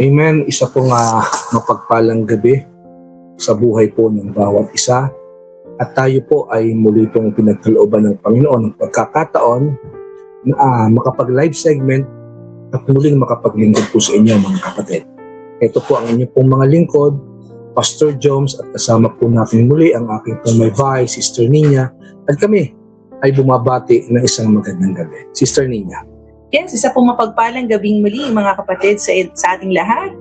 Amen. Isa pong mapagpalang gabi sa buhay po ng bawat isa. At tayo po ay muli pong pinagkalooban ng Panginoon ng pagkakataon na makapag-live segment at muling makapaglingkod po sa inyo mga kapatid. Ito po ang inyong pong mga lingkod, Pastor Jones, at kasama po natin muli ang aking pong may bahay, Sister Nina, at kami ay bumabati ng isang magandang gabi. Sister Nina. Yes, isa pong mapagpalang gabing muli mga kapatid sa ating lahat.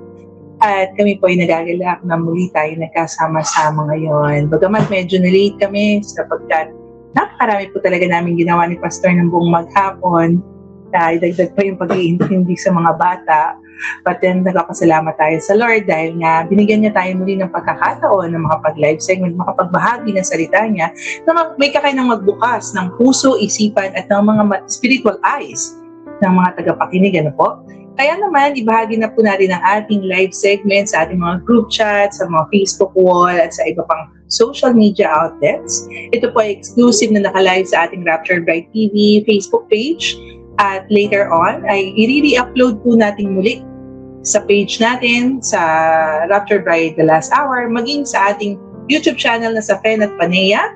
At kami po ay nagagalak na muli tayo nagkasama-sama ngayon. Bagamat medyo na-late kami sapagkat napakarami po talaga namin ginawa ni Pastor ng buong maghapon. Dagdag pa yung pag-iintindi sa mga bata. But then nagpapasalamat tayo sa Lord dahil nga binigyan niya tayo muli ng pagkakataon na makapag-live segment, makapagbahagi ng salita niya na may kakainang magbukas ng puso, isipan at ng mga spiritual eyes ng mga tagapakinig, ano po? Kaya naman, ibahagi na po natin ang ating live segment sa ating mga group chat, sa mga Facebook wall, at sa iba pang social media outlets. Ito po ay exclusive na naka-live sa ating Rapture Bride TV Facebook page. At later on, ay i-re-upload po natin muli sa page natin, sa Rapture Bride The Last Hour, maging sa ating YouTube channel na sa Fen at Panea.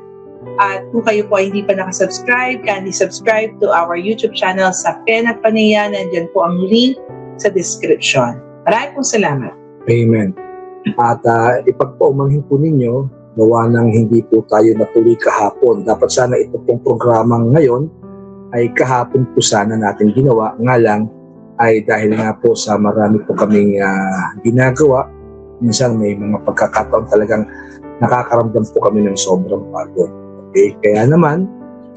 At kung kayo po ay hindi pa nakasubscribe, kindly subscribe to our YouTube channel sa Fen at Panea. Nandiyan po ang link sa description. Maraming pong salamat. Amen. At ipagpaumanhin po ninyo, gawa ng hindi po tayo natuloy kahapon. Dapat sana ito pong programang ngayon ay kahapon po sana natin ginawa. Nga lang ay dahil nga po sa marami po kaming ginagawa, minsan may mga pagkakataon talagang nakakaramdam po kami ng sobrang pagod. Okay? Kaya naman,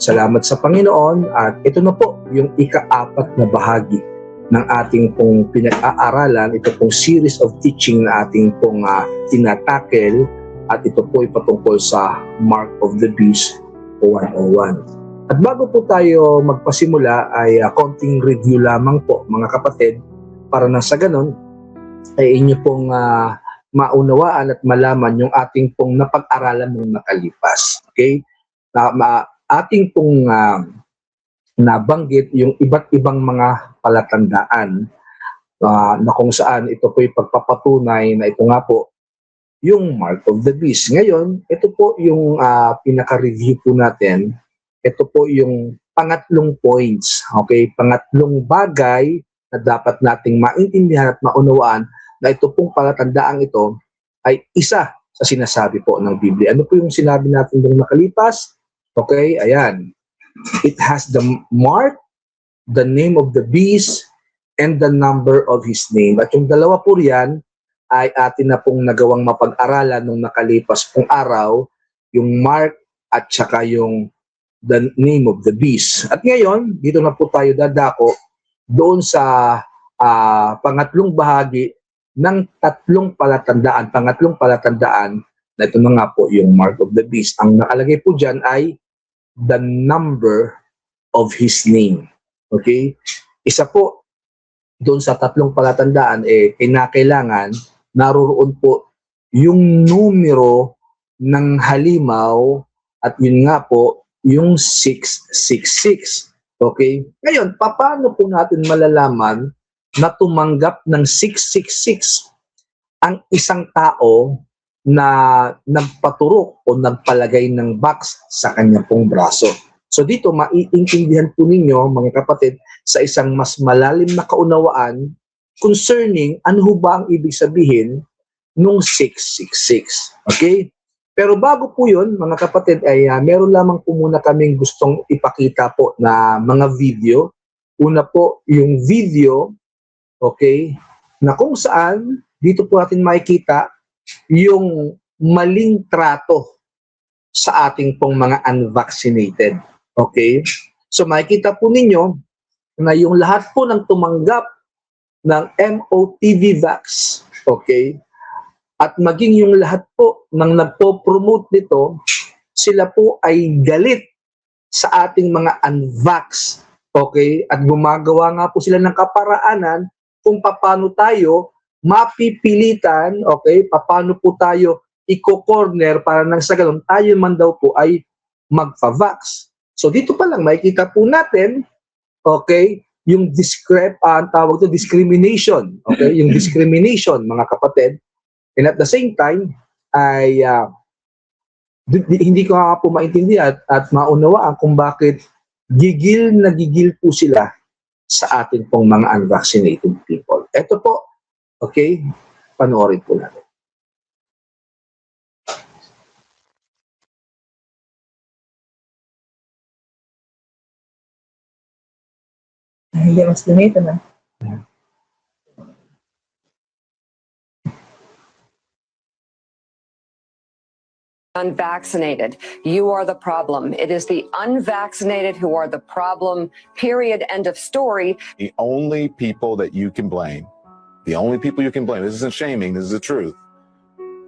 salamat sa Panginoon at ito na po yung ika-4 na bahagi ng ating pong pinag-aaralan, ito pong series of teaching na ating pong tinatakel at ito po ay patungkol sa Mark of the Beast 101. At bago po tayo magpasimula ay konting review lamang po mga kapatid para na sa ganon ay inyo pong maunawaan at malaman yung ating pong napag-aralan ng nakalipas. Okay? Ating pong nabanggit yung iba't ibang mga palatandaan na kung saan ito po yung pagpapatunay na ito nga po yung Mark of the Beast. Ngayon, ito po yung pinaka-review po natin. Ito po yung pangatlong points. Okay? Pangatlong bagay na dapat nating maintindihan at maunawaan na ito pong palatandaang ito ay isa sa sinasabi po ng Biblia. Ano po yung sinabi natin nung nakalipas? Okay, ayan. It has the mark, the name of the beast, and the number of his name. At yung dalawa po riyan ay atin na pong nagawang mapag-aralan nung nakalipas pong araw, yung mark at saka yung the name of the beast. At ngayon, dito na po tayo dadako doon sa pangatlong bahagi ng pangatlong palatandaan na ito na nga po yung Mark of the Beast. Ang nakalagay po dyan ay the number of his name. Okay? Isa po doon sa tatlong palatandaan kinakailangan naroon po yung numero ng halimaw at yun nga po yung 666. Okay? Ngayon, paano po natin malalaman na tumanggap ng 666 ang isang tao na nagpaturok o nagpalagay ng box sa kanyang pong braso? So dito, maiintindihan po ninyo, mga kapatid, sa isang mas malalim na kaunawaan concerning ano ba ang ibig sabihin nung 666. Okay? Pero bago po yun, mga kapatid, ay meron lamang po muna kaming gustong ipakita po na mga video. Una po, yung video, okay, na kung saan dito po natin makikita yung maling trato sa ating pong mga unvaccinated. Okay? So makikita po ninyo na yung lahat po ng tumanggap ng MOTV Vax, okay, at maging yung lahat po ng nagpo-promote nito, sila po ay galit sa ating mga unvax. Okay? At gumagawa nga po sila ng kaparaanan kung paano tayo mapipilitan, okay, paano po tayo i-corner para nang sa ganun tayo man daw po ay magpa-vax. So dito pa lang makikita po natin, okay, yung ang tawag to discrimination, okay? Yung discrimination, mga kapatid. And at the same time, ay hindi ko nga po maintindihan at maunawaan kung bakit gigil na gigil po sila sa atin pong mga unvaccinated people. Ito po, okay, panoorin po natin. Hindi, mas lumito na. Unvaccinated. You are the problem. It is the unvaccinated who are the problem, period, end of story. The only people that you can blame, this isn't shaming, this is the truth.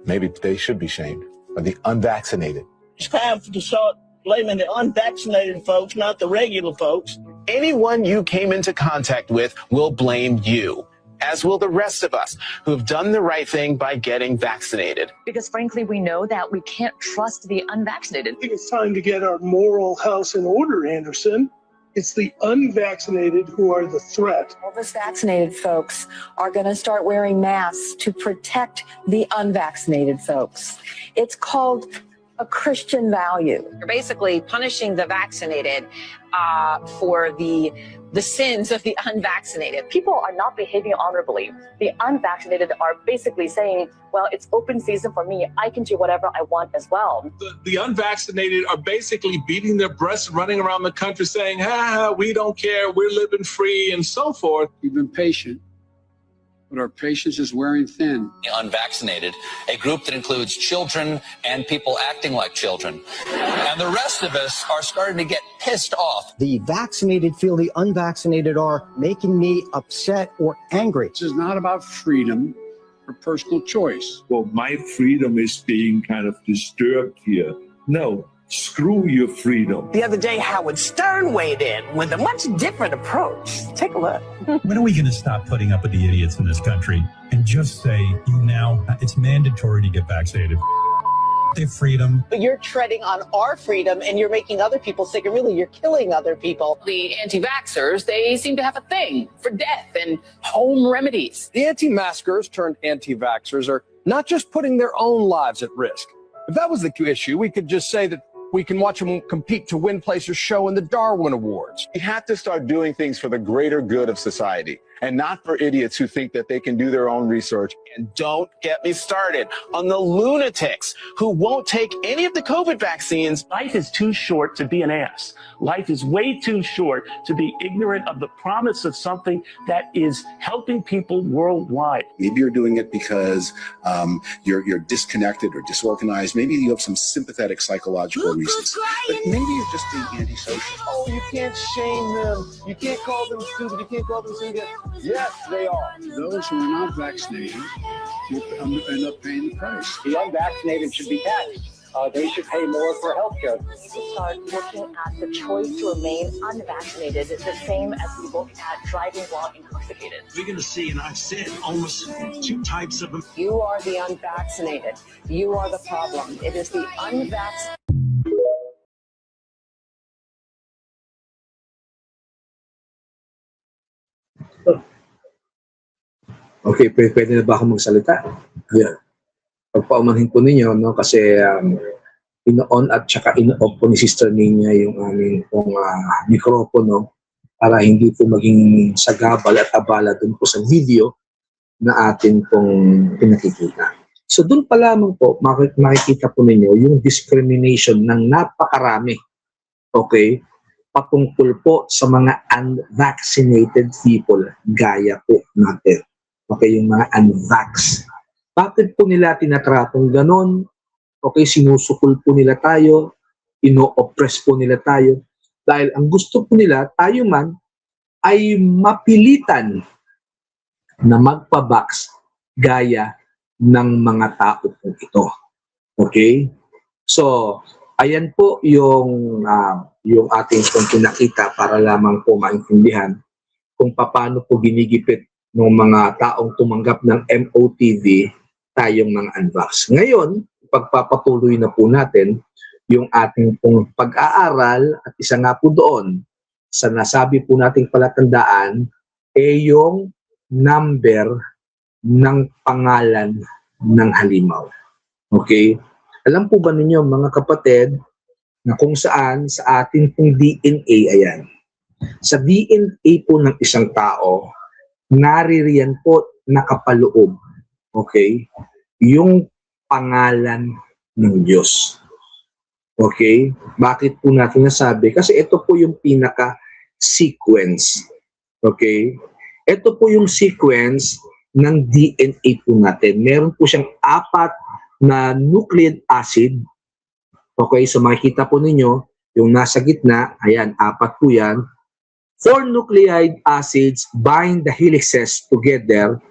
Maybe they should be shamed, are the unvaccinated. It's time to start blaming the unvaccinated folks, not the regular folks. Anyone you came into contact with will blame you, as will the rest of us who have done the right thing by getting vaccinated. Because frankly, we know that we can't trust the unvaccinated. I think it's time to get our moral house in order, Anderson. It's the unvaccinated who are the threat. All those vaccinated folks are going to start wearing masks to protect the unvaccinated folks. It's called a Christian value. You're basically punishing the vaccinated for the sins of the unvaccinated. People are not behaving honorably. The unvaccinated are basically saying, well, it's open season for me. I can do whatever I want as well. The unvaccinated are basically beating their breasts, running around the country saying, we don't care, we're living free, and so forth. We've been patient, but our patience is wearing thin. Unvaccinated, a group that includes children and people acting like children. And the rest of us are starting to get pissed off. The vaccinated feel the unvaccinated are making me upset or angry. This is not about freedom or personal choice. Well, my freedom is being kind of disturbed here. No, screw your freedom. The other day, Howard Stern weighed in with a much different approach. Take a look. When are we going to stop putting up with the idiots in this country and just say, it's mandatory to get vaccinated? Their freedom. But you're treading on our freedom and you're making other people sick, and really you're killing other people. The anti-vaxxers, they seem to have a thing for death and home remedies. The anti-maskers turned anti-vaxxers are not just putting their own lives at risk. If that was the issue, we could just say that we can watch them compete to win place or show in the Darwin Awards. We have to start doing things for the greater good of society and not for idiots who think that they can do their own research. And don't get me started on the lunatics who won't take any of the COVID vaccines. Life is too short to be an ass. Life is way too short to be ignorant of the promise of something that is helping people worldwide. Maybe you're doing it because you're disconnected or disorganized. Maybe you have some sympathetic psychological reasons. But maybe you're just being antisocial. Oh, you can't shame them. You can't call them stupid. You can't call them stupid. Yes, they are. Those who are not vaccinated will end up paying the price. The unvaccinated should be taxed. They should pay more for health care. We start looking at the choice to remain unvaccinated the same as we look at driving while intoxicated. We're going to see, and I've said, almost two types of them. You are the unvaccinated. You are the problem. It is the unvaccinated. Okay, pwede na ba ako magsalita? Ayan. Pagpaumanhin po ninyo, no, kasi ino-on at saka ino-off po ni Sister Nina yung aming pong mikropono para hindi po maging sagabal at abala dun po sa video na atin pong pinakikita. So dun pa lamang po, makikita po ninyo yung discrimination ng napakarami, okay, patungkol po sa mga unvaccinated people, gaya po natin. Okay, yung mga unvax. Bakit po nila tinatratong ganon? Okay, sinusukol po nila tayo, ino-oppress po nila tayo. Dahil ang gusto po nila, tayo man, ay mapilitan na magpa-vax gaya ng mga tao po ito. Okay? So, ayan po yung ating pong pinakita para lamang po maintindihan kung paano po ginigipit ng mga taong tumanggap ng MOTV tayong mga unvax. Ngayon, pagpapatuloy na po natin yung ating pong pag-aaral at isa nga po doon sa nasabi po nating palatandaan yung number ng pangalan ng halimaw. Okay? Alam po ba ninyo mga kapatid na kung saan sa atin pong DNA, ayan, sa DNA po ng isang tao, naririyan po nakapaloob, okay, yung pangalan ng Diyos. Okay? Bakit po natin nasabi? Kasi ito po yung pinaka-sequence. Okay? Ito po yung sequence ng DNA po natin. Meron po siyang 4 na nucleic acid. Okay? So makikita po ninyo, yung nasa gitna, ayan, 4 po yan. 4 nucleic acids bind the helices together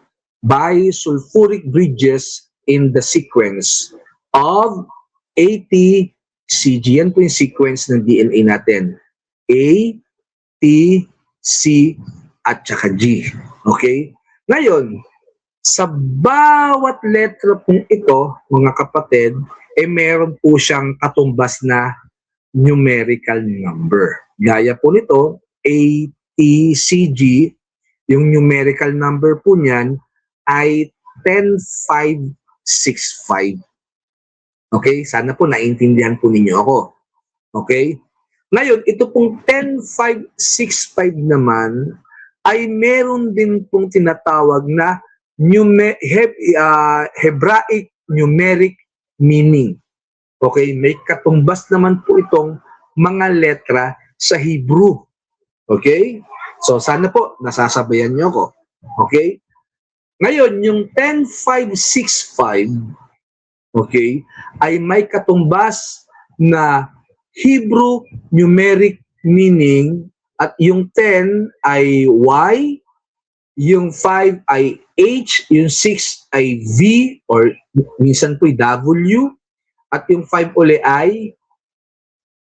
by sulfuric bridges in the sequence of ATCG. Yan po yung sequence ng DNA natin. A, T, C, at saka G. Okay? Ngayon, sa bawat letra pong ito, mga kapatid, meron po siyang katumbas na numerical number. Gaya po nito, ATCG, yung numerical number po niyan ay 10565. Okay? Sana po naiintindihan po ninyo ako. Okay? Ngayon, ito pong 10565 naman ay meron din pong tinatawag na Hebraic numeric meaning. Okay? May katumbas naman po itong mga letra sa Hebrew. Okay? So, sana po nasasabayan nyo ako. Okay? Ngayon, yung 10565, okay, ay may katumbas na Hebrew numeric meaning at yung 10 ay Y, yung 5 ay H, yung 6 ay V or minsan po ay W at yung 5 uli ay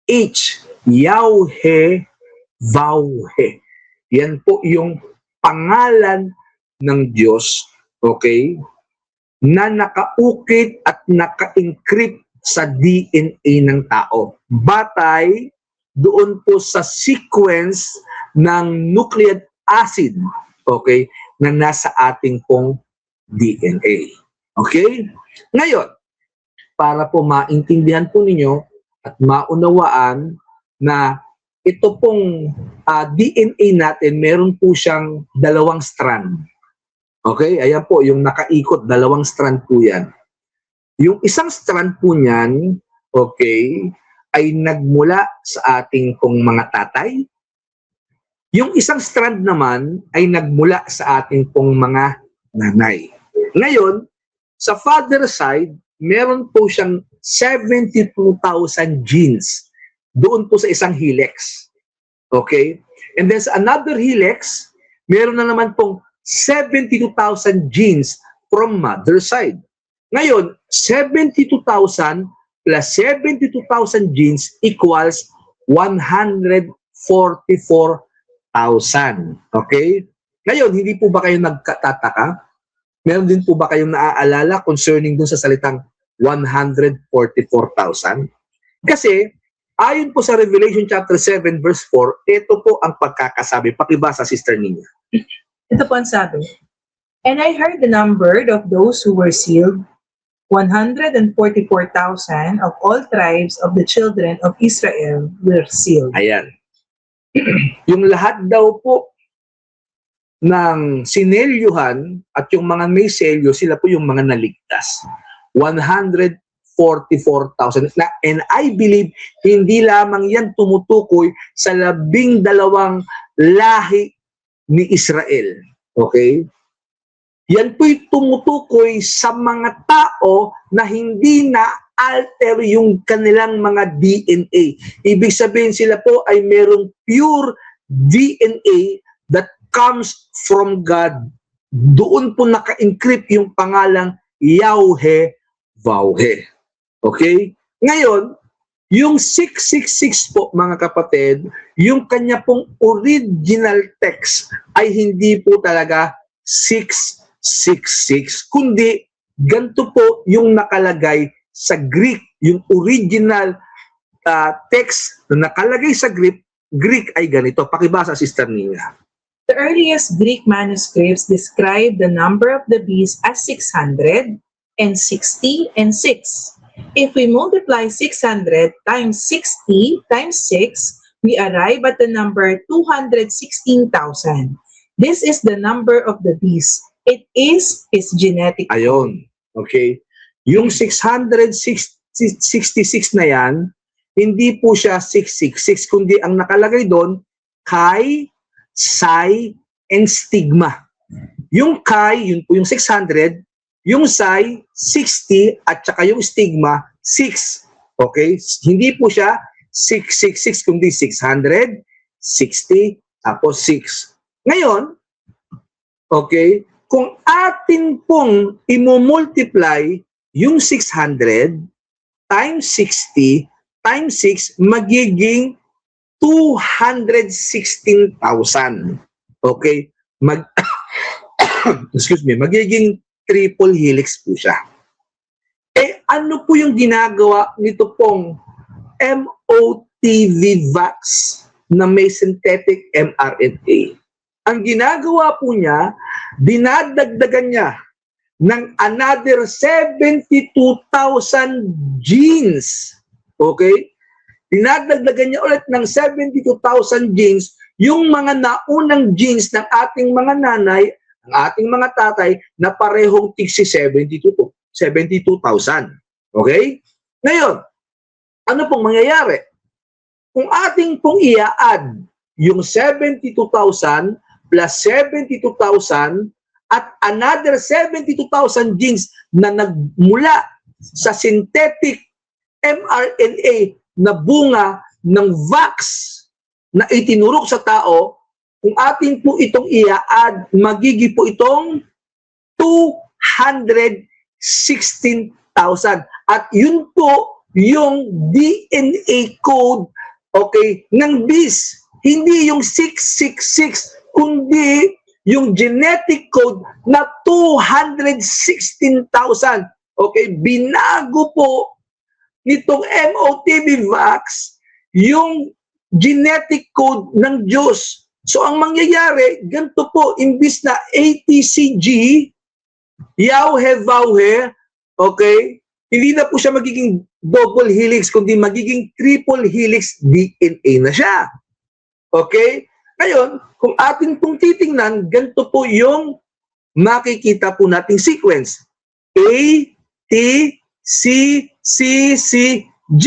H, Yahweh, Vauhe. Yan po yung pangalan ng Diyos, okay, na nakaukit at naka-encrypt sa DNA ng tao. Batay doon po sa sequence ng nucleic acid, okay, na nasa ating pong DNA. Okay? Ngayon, para po maintindihan po ninyo at maunawaan na ito pong DNA natin, meron po siyang 2 strand. Okay? Ayan po, yung nakaikot, 2 strand po yan. Yung isang strand po niyan, okay, ay nagmula sa ating pong mga tatay. Yung isang strand naman ay nagmula sa ating pong mga nanay. Ngayon, sa father side, meron po siyang 72,000 genes doon po sa isang helix. Okay? And then sa another helix, meron na naman pong 72,000 genes from mother side. Ngayon, 72,000 plus 72,000 genes equals 144,000. Okay? Ngayon, hindi po ba kayo nagtataka? Meron din po ba kayong naaalala concerning dun sa salitang 144,000? Kasi, ayon po sa Revelation chapter 7 verse 4, ito po ang pagkakasabi. Pakibasa, Sister Nina. Ito po ang sabi. And I heard the number of those who were sealed, 144,000 of all tribes of the children of Israel were sealed. Ayan. Yung lahat daw po ng sinelyuhan at yung mga may selyo, sila po yung mga naligtas. 144,000. And I believe, hindi lamang yan tumutukoy sa 12 lahi ni Israel. Okay? Yan po'y tumutukoy sa mga tao na hindi na-alter yung kanilang mga DNA. Ibig sabihin sila po ay merong pure DNA that comes from God. Doon po naka-encrypt yung pangalang Yahweh, Vauhe. Okay? Ngayon, yung 666 po, mga kapatid, yung kanya pong original text ay hindi po talaga 666, kundi ganito po yung nakalagay sa Greek, yung original text na nakalagay sa Greek Greek ay ganito. Pakibasa, Sister Nina. The earliest Greek manuscripts describe the number of the beast as 600 and 60 and 6. If we multiply 600 times 60 times 6, we arrive at the number 216,000. This is the number of the beast. It is his genetic. Ayon. Okay? Yung 666 na yan, hindi po siya 666, kundi ang nakalagay doon, Chi, Psi, and Stigma. Yung Chi, yun po yung 600, yung Psi, 60, at saka yung Stigma, 6. Okay? Hindi po siya 666, kundi 600, 60, tapos 6. Ngayon, okay, kung atin pong imumultiply yung 600 times 60 times 6, magiging 216,000. Okay? Excuse me, magiging triple helix po siya. Eh, ano po yung ginagawa nito pong MOTV Vax na may synthetic mRNA? Ang ginagawa po niya, dinadagdagan niya ng another 72,000 genes. Okay? Dinadagdagan niya ulit ng 72,000 genes yung mga naunang genes ng ating mga nanay, ng ating mga tatay na parehong tigsi 72,000. Okay? Ngayon, ano pong mangyayari? Kung ating pong i-add yung 72,000 plus 72,000 at another 72,000 genes na nagmula sa synthetic mRNA na bunga ng vax na itinurok sa tao, kung atin po itong i-add, magiging po itong 216,000. At yun po yung DNA code, okay, ng beast. Hindi yung 666, kundi yung genetic code na 216,000. Okay, binago po nitong MOTV Vax yung genetic code ng Diyos. So ang mangyayari, ganito po, imbis na ATCG, Yahweh, okay, hindi na po siya magiging double helix, kundi magiging triple helix DNA na siya. Okay? Ngayon, kung atin pong titingnan, ganito po yung makikita po nating sequence. A, T, C, C, C, G.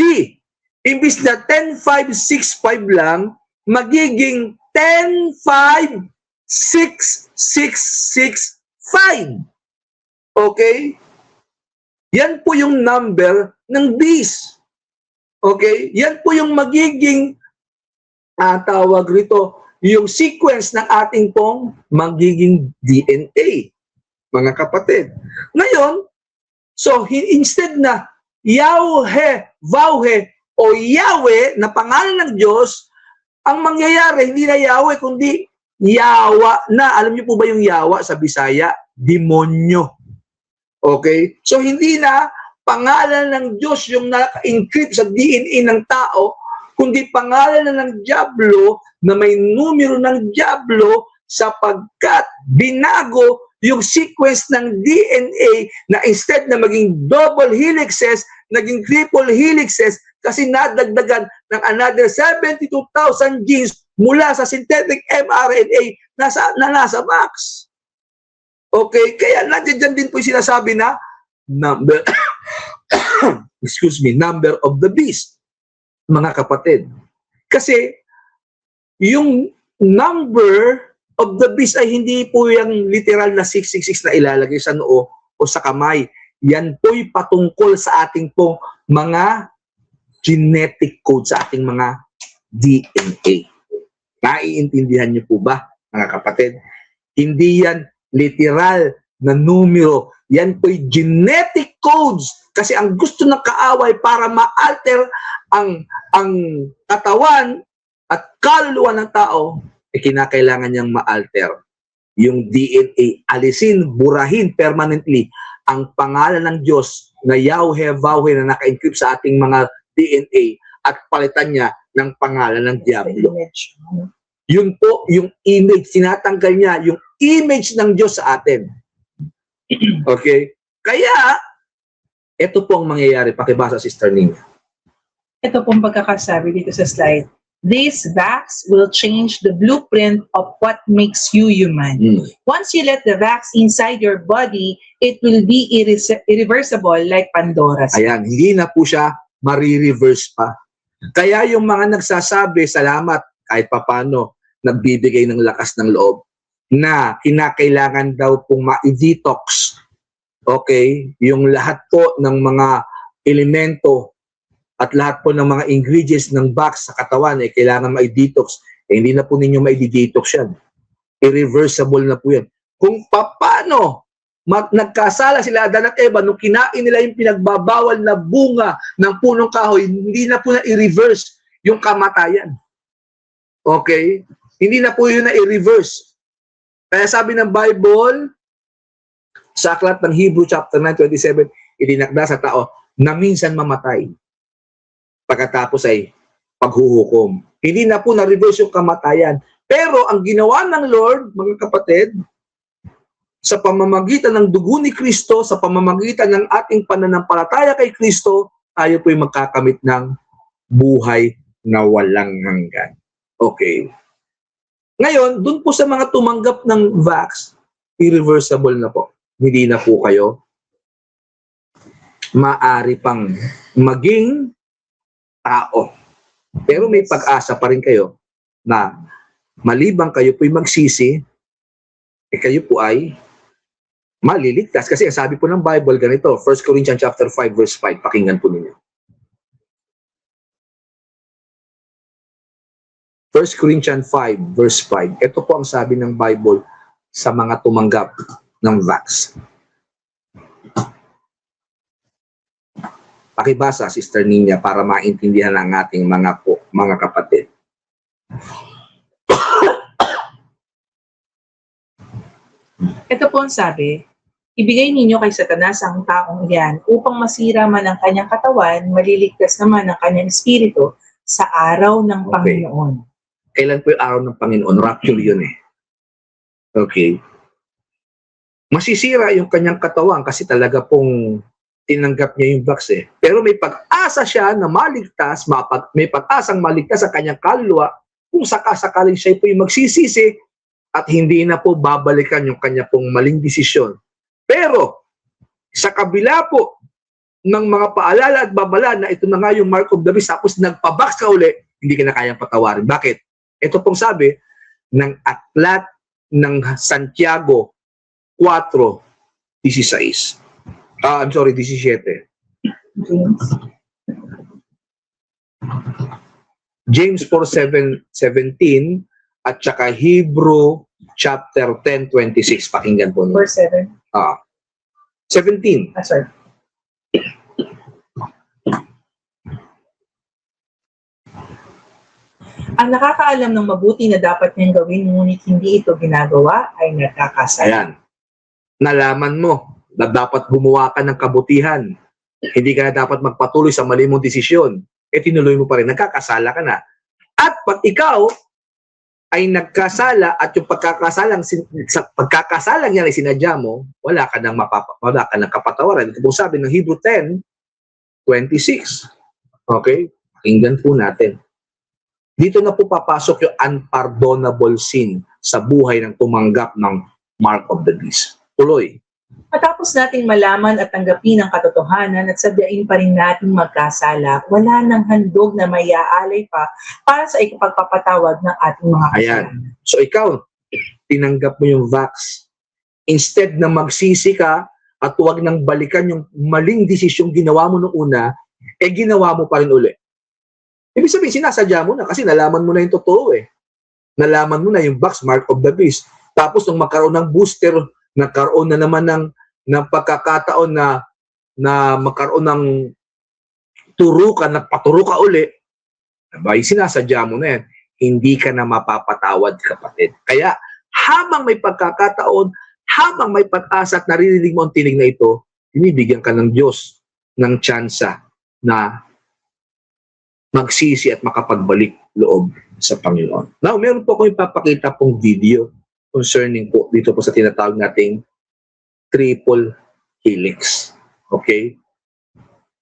Imbis na 10, 5, 6, 5 lang, magiging 10, 5, 6, 6, 6, 5. Okay? Yan po yung number ng beast. Okay? Yan po yung magiging tawag rito, yung sequence ng ating pong magiging DNA, mga kapatid. Ngayon, so instead na Yahweh, Vauhe, o Yahweh na pangalan ng Diyos, ang mangyayari, hindi na Yahweh, kundi Yawa na. Alam niyo po ba yung Yawa sa Bisaya? Demonyo. Okay? So hindi na pangalan ng Diyos yung naka-encrypt sa DNA ng tao, kundi pangalan na ng Diablo na may numero ng Diablo sapagkat binago yung sequence ng DNA na instead na maging double helixes, naging triple helixes kasi nadagdagan ng another 72,000 genes mula sa synthetic mRNA na nasa Vax. Okay, kaya nandiyan din po yung sinasabi na number number of the beast, mga kapatid. Kasi yung number of the beast ay hindi po yung literal na 666 na ilalagay sa noo o sa kamay. Yan po'y patungkol sa ating pong mga genetic code, sa ating mga DNA. Naiintindihan niyo po ba, mga kapatid? Hindi yan literal na numero. Yan po'y genetic codes. Kasi ang gusto ng kaaway para ma-alter ang katawan at kaluluwa ng tao, kinakailangan niyang ma-alter yung DNA, alisin, burahin permanently ang pangalan ng Diyos na Yahweh, Vauhe na naka-encrypt sa ating mga DNA at palitan niya ng pangalan ng Diablo. Yun po, yung image, sinatanggal niya yung image ng Diyos sa atin. Okay? Kaya, ito po ang mangyayari. Pakibasa, Sister Nina. Ito pong pagkakasabi dito sa slide. This vax will change the blueprint of what makes you human. Once you let the vax inside your body, it will be irreversible like Pandora's. Ayan, hindi na po siya marireverse pa. Kaya yung mga nagsasabi, salamat kahit papano, nagbibigay ng lakas ng loob, na kinakailangan daw pong ma-detox, okay, yung lahat po ng mga elemento at lahat po ng mga ingredients ng vax sa katawan ay kailangan ma-detox. Hindi na po ninyo ma-detox yan. Irreversible na po yan. Kung paano nagkasala sila Adan at Eva nung kinain nila yung pinagbabawal na bunga ng punong kahoy, hindi na po na i-reverse yung kamatayan. Okay? Hindi na po yun na i-reverse. Kaya sabi ng Bible, sa aklat ng Hebrew chapter 9:27, idinakda sa tao na minsan mamatay. Pagkatapos ay paghuhukom. Hindi na po na-reverse yung kamatayan. Pero ang ginawa ng Lord, mga kapatid, sa pamamagitan ng dugo ni Kristo, sa pamamagitan ng ating pananampalataya kay Kristo, tayo po'y magkakamit ng buhay na walang hanggan. Okay. Ngayon, dun po sa mga tumanggap ng vax, irreversible na po. Hindi na po kayo maaari pang maging tao. Pero may pag-asa pa rin kayo na malibang kayo po'y magsisi, kayo po ay maliligtas. Kasi sabi po ng Bible ganito, 1 Corinthians chapter 5 verse 5, pakinggan po ninyo. 1 Corinthians 5 verse 5, ito po ang sabi ng Bible sa mga tumanggap ng vax. Pakibasa, Sister Nina, para maintindihan ang ating mga kapatid. Ito po ang sabi, ibigay ninyo kay Satanas ang taong iyan upang masira man ang kanyang katawan, maliligtas naman ang kanyang espiritu sa araw ng Panginoon. Kailan po yung araw ng Panginoon? Rapture yun eh. Okay. Masisira yung kanyang katawan kasi talaga pong tinanggap niya yung vax eh. Pero may pag-asa siya na maligtas, may pag-asang maligtas sa kanyang kaluluwa kung sakasakaling siya po yung magsisisi at hindi na po babalikan yung kanya pong maling desisyon. Pero sa kabila po ng mga paalala at babala na ito na nga yung mark of the beast tapos nagpa-vax ka uli, hindi ka na kayang patawarin. Bakit? Ito pong sabi ng aklat ng Santiago 4:16. I'm sorry, 17. James 4:17 at saka Hebrew chapter 10:26. Pakinggan po. Verse 7. 17. Sorry. Ang nakakaalam ng mabuti na dapat niyang gawin ngunit hindi ito ginagawa ay nagkakasala. Ayan. Nalaman mo na dapat gumawa ka ng kabutihan. Hindi ka na dapat magpatuloy sa mali mong desisyon. Tinuloy mo pa rin. Nagkakasala ka na. At pag ikaw ay nagkasala at yung pagkakasalang yan ay sinadya mo, wala ka ng kapatawaran. Ito po sabi ng Hebrew 10:26. Okay? Pakinggan po natin. Dito na po papasok yung unpardonable sin sa buhay ng tumanggap ng mark of the beast. Tuloy. Matapos nating malaman at tanggapin ang katotohanan at sabyain pa rin natin magkasala, wala nang handog na may aalay pa para sa ikapagpapatawad ng ating mga kasalanan. Ayan. So ikaw, tinanggap mo yung vax. Instead na magsisi ka at huwag nang balikan yung maling desisyong ginawa mo noong una, ginawa mo pa rin uli. Ibig sabihin, sinasadya mo na kasi nalaman mo na yung totoo eh. Nalaman mo na yung vax, mark of the beast. Tapos nung magkaroon ng booster, nagkaroon na naman ng pagkakataon na magkaroon ng nagpaturo ka uli, abay, sinasadya mo na yan. Hindi ka na mapapatawad, kapatid. Kaya, habang may pagkakataon, habang may pag-asa at naririnig mo ang tinig na ito, binibigyan ka ng Diyos ng tsansa na magsisi at makapagbalik loob sa Panginoon. Now, meron po akong ipapakita pong video concerning po dito po sa tinatawag nating triple helix. Okay?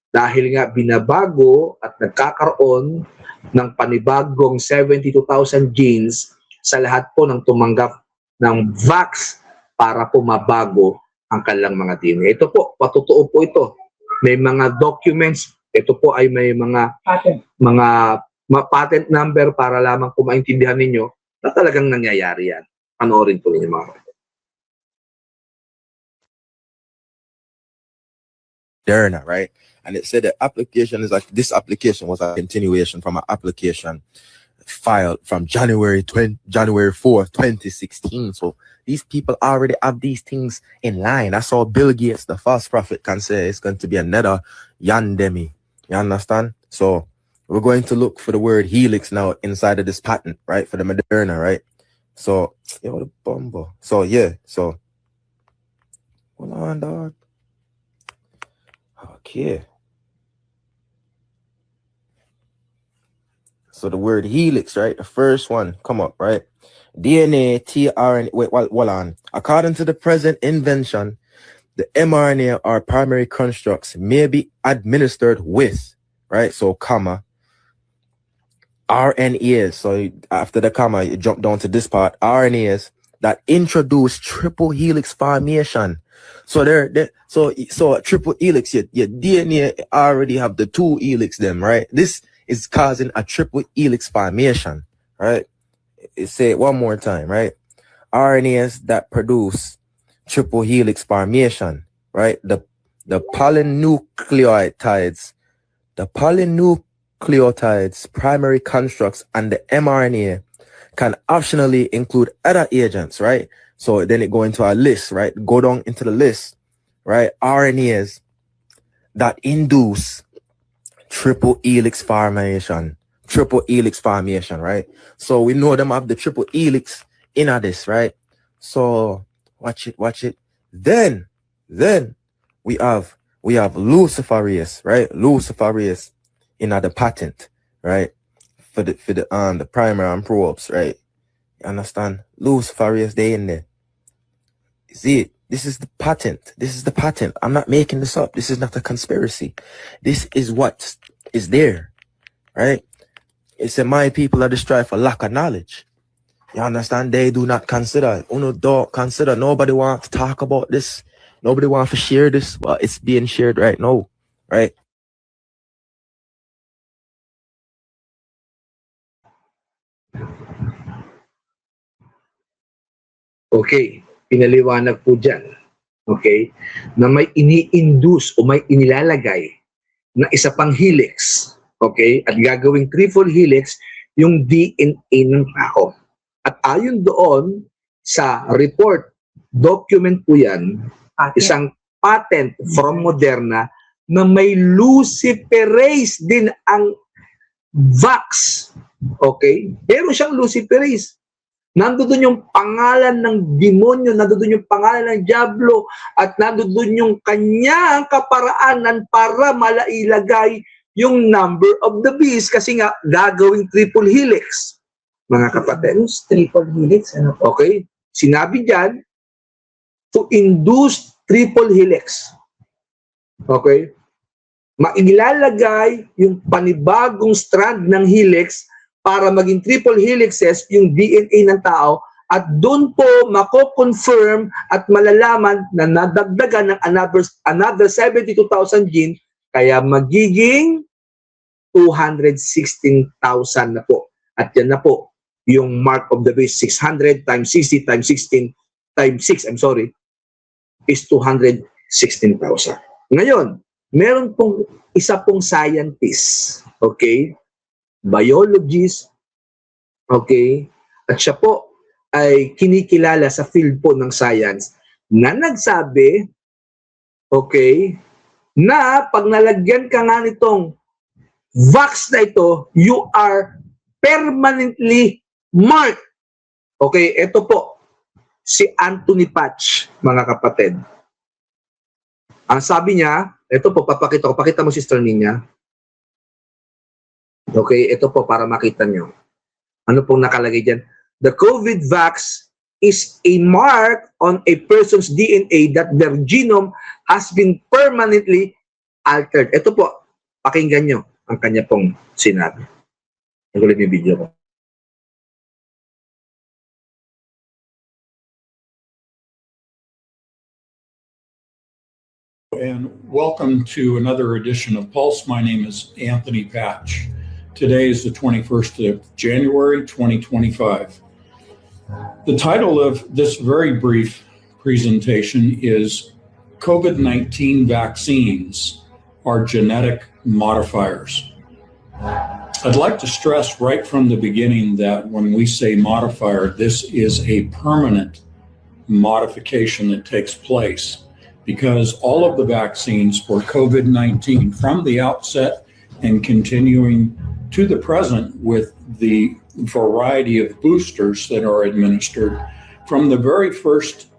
Dahil nga binabago at nagkakaroon ng panibagong 72,000 genes sa lahat po ng tumanggap ng vax para po mabago ang kanilang mga DNA. Ito po, patotoo po ito. May mga documents, ito po ay may mga patent number para lamang po maintindihan ninyo na talagang nangyayari yan. Panoorin po ninyo mga kapatid. Moderna, right? And it said the application is like this application was a continuation from an application filed from January 4th, 2016. So these people already have these things in line. That's all Bill Gates, the false prophet, can say it's going to be another Yandemi. You understand? So we're going to look for the word helix now inside of this patent, right? For the Moderna, right? So, yo, the bumbo. So yeah, so hold on, dog. Okay. So the word helix, right? The first one come up, right? DNA, tRNA, wait, hold on. According to the present invention, the mRNA or primary constructs may be administered with, right? So comma, RNAs. So after the comma, you jump down to this part, RNAs that introduce triple helix formation. So so a triple helix, your DNA already have the two helix them, right? This is causing a triple helix formation, right? Say it one more time, right? RNAs that produce triple helix formation, right? The polynucleotides, primary constructs, and the mRNA can optionally include other agents, right? So then it go into a list, right? Go down into the list, right? RNAs that induce triple helix formation, right? So we know them have the triple helix in this, right? So watch it. Then we have luciferase, right? Luciferase in the patent, right? For the primer and probes, right? You understand? Luciferase, they in there. See it? This is the patent. I'm not making this up. This is not a conspiracy. This is what is there, right? It said, my people are destroyed for lack of knowledge. You understand? They do not consider. Don't consider. Nobody wants to talk about this. Nobody wants to share this. Well, it's being shared right now, right? Okay, pinaliwanag po dyan, okay, na may ini-induce o may inilalagay na isa pang helix, okay, at gagawing triple helix yung DNA ng tao. At ayon doon sa report, document po yan, isang patent from Moderna na may luciferase din ang vax, okay? Pero siyang luciferase. Nandoon yung pangalan ng demonyo, nandoon yung pangalan ng diablo, at nandoon yung kanyang kaparaanan para malailagay yung number of the beast kasi nga gagawing triple helix. Mga kapatid. Triple helix, ano po? Okay? Sinabi dyan, to induce triple helix. Okay? Mailalagay yung panibagong strand ng helix para maging triple helixes yung DNA ng tao, at doon po mako-confirm at malalaman na nadagdagan ng another 72,000 gene, kaya magiging 216,000 na po. At yan na po yung mark of the beast. 600 times 60 times 16 times 6, is 216,000. Ngayon, meron pong isa pong scientist, okay, biologist, okay, at siya po ay kinikilala sa field po ng science na nagsabi, okay, na pag nalagyan ka nga nitong vax na ito, you are permanently marked. Okay, ito po, si Anthony Patch, mga kapatid. Ang sabi niya, ito po, pakita mo sister niya. Okay, ito po para makita nyo. Ano pong nakalagay dyan? The COVID vax is a mark on a person's DNA that their genome has been permanently altered. Ito po, pakinggan nyo ang kanya pong sinabi. Ang ulit yung video ko. And welcome to another edition of Pulse. My name is Anthony Patch. Today is the 21st of January, 2025. The title of this very brief presentation is COVID-19 Vaccines Are Genetic Modifiers. I'd like to stress right from the beginning that when we say modifier, this is a permanent modification that takes place, because all of the vaccines for COVID-19 from the outset and continuing to the present with the variety of boosters that are administered, from the very first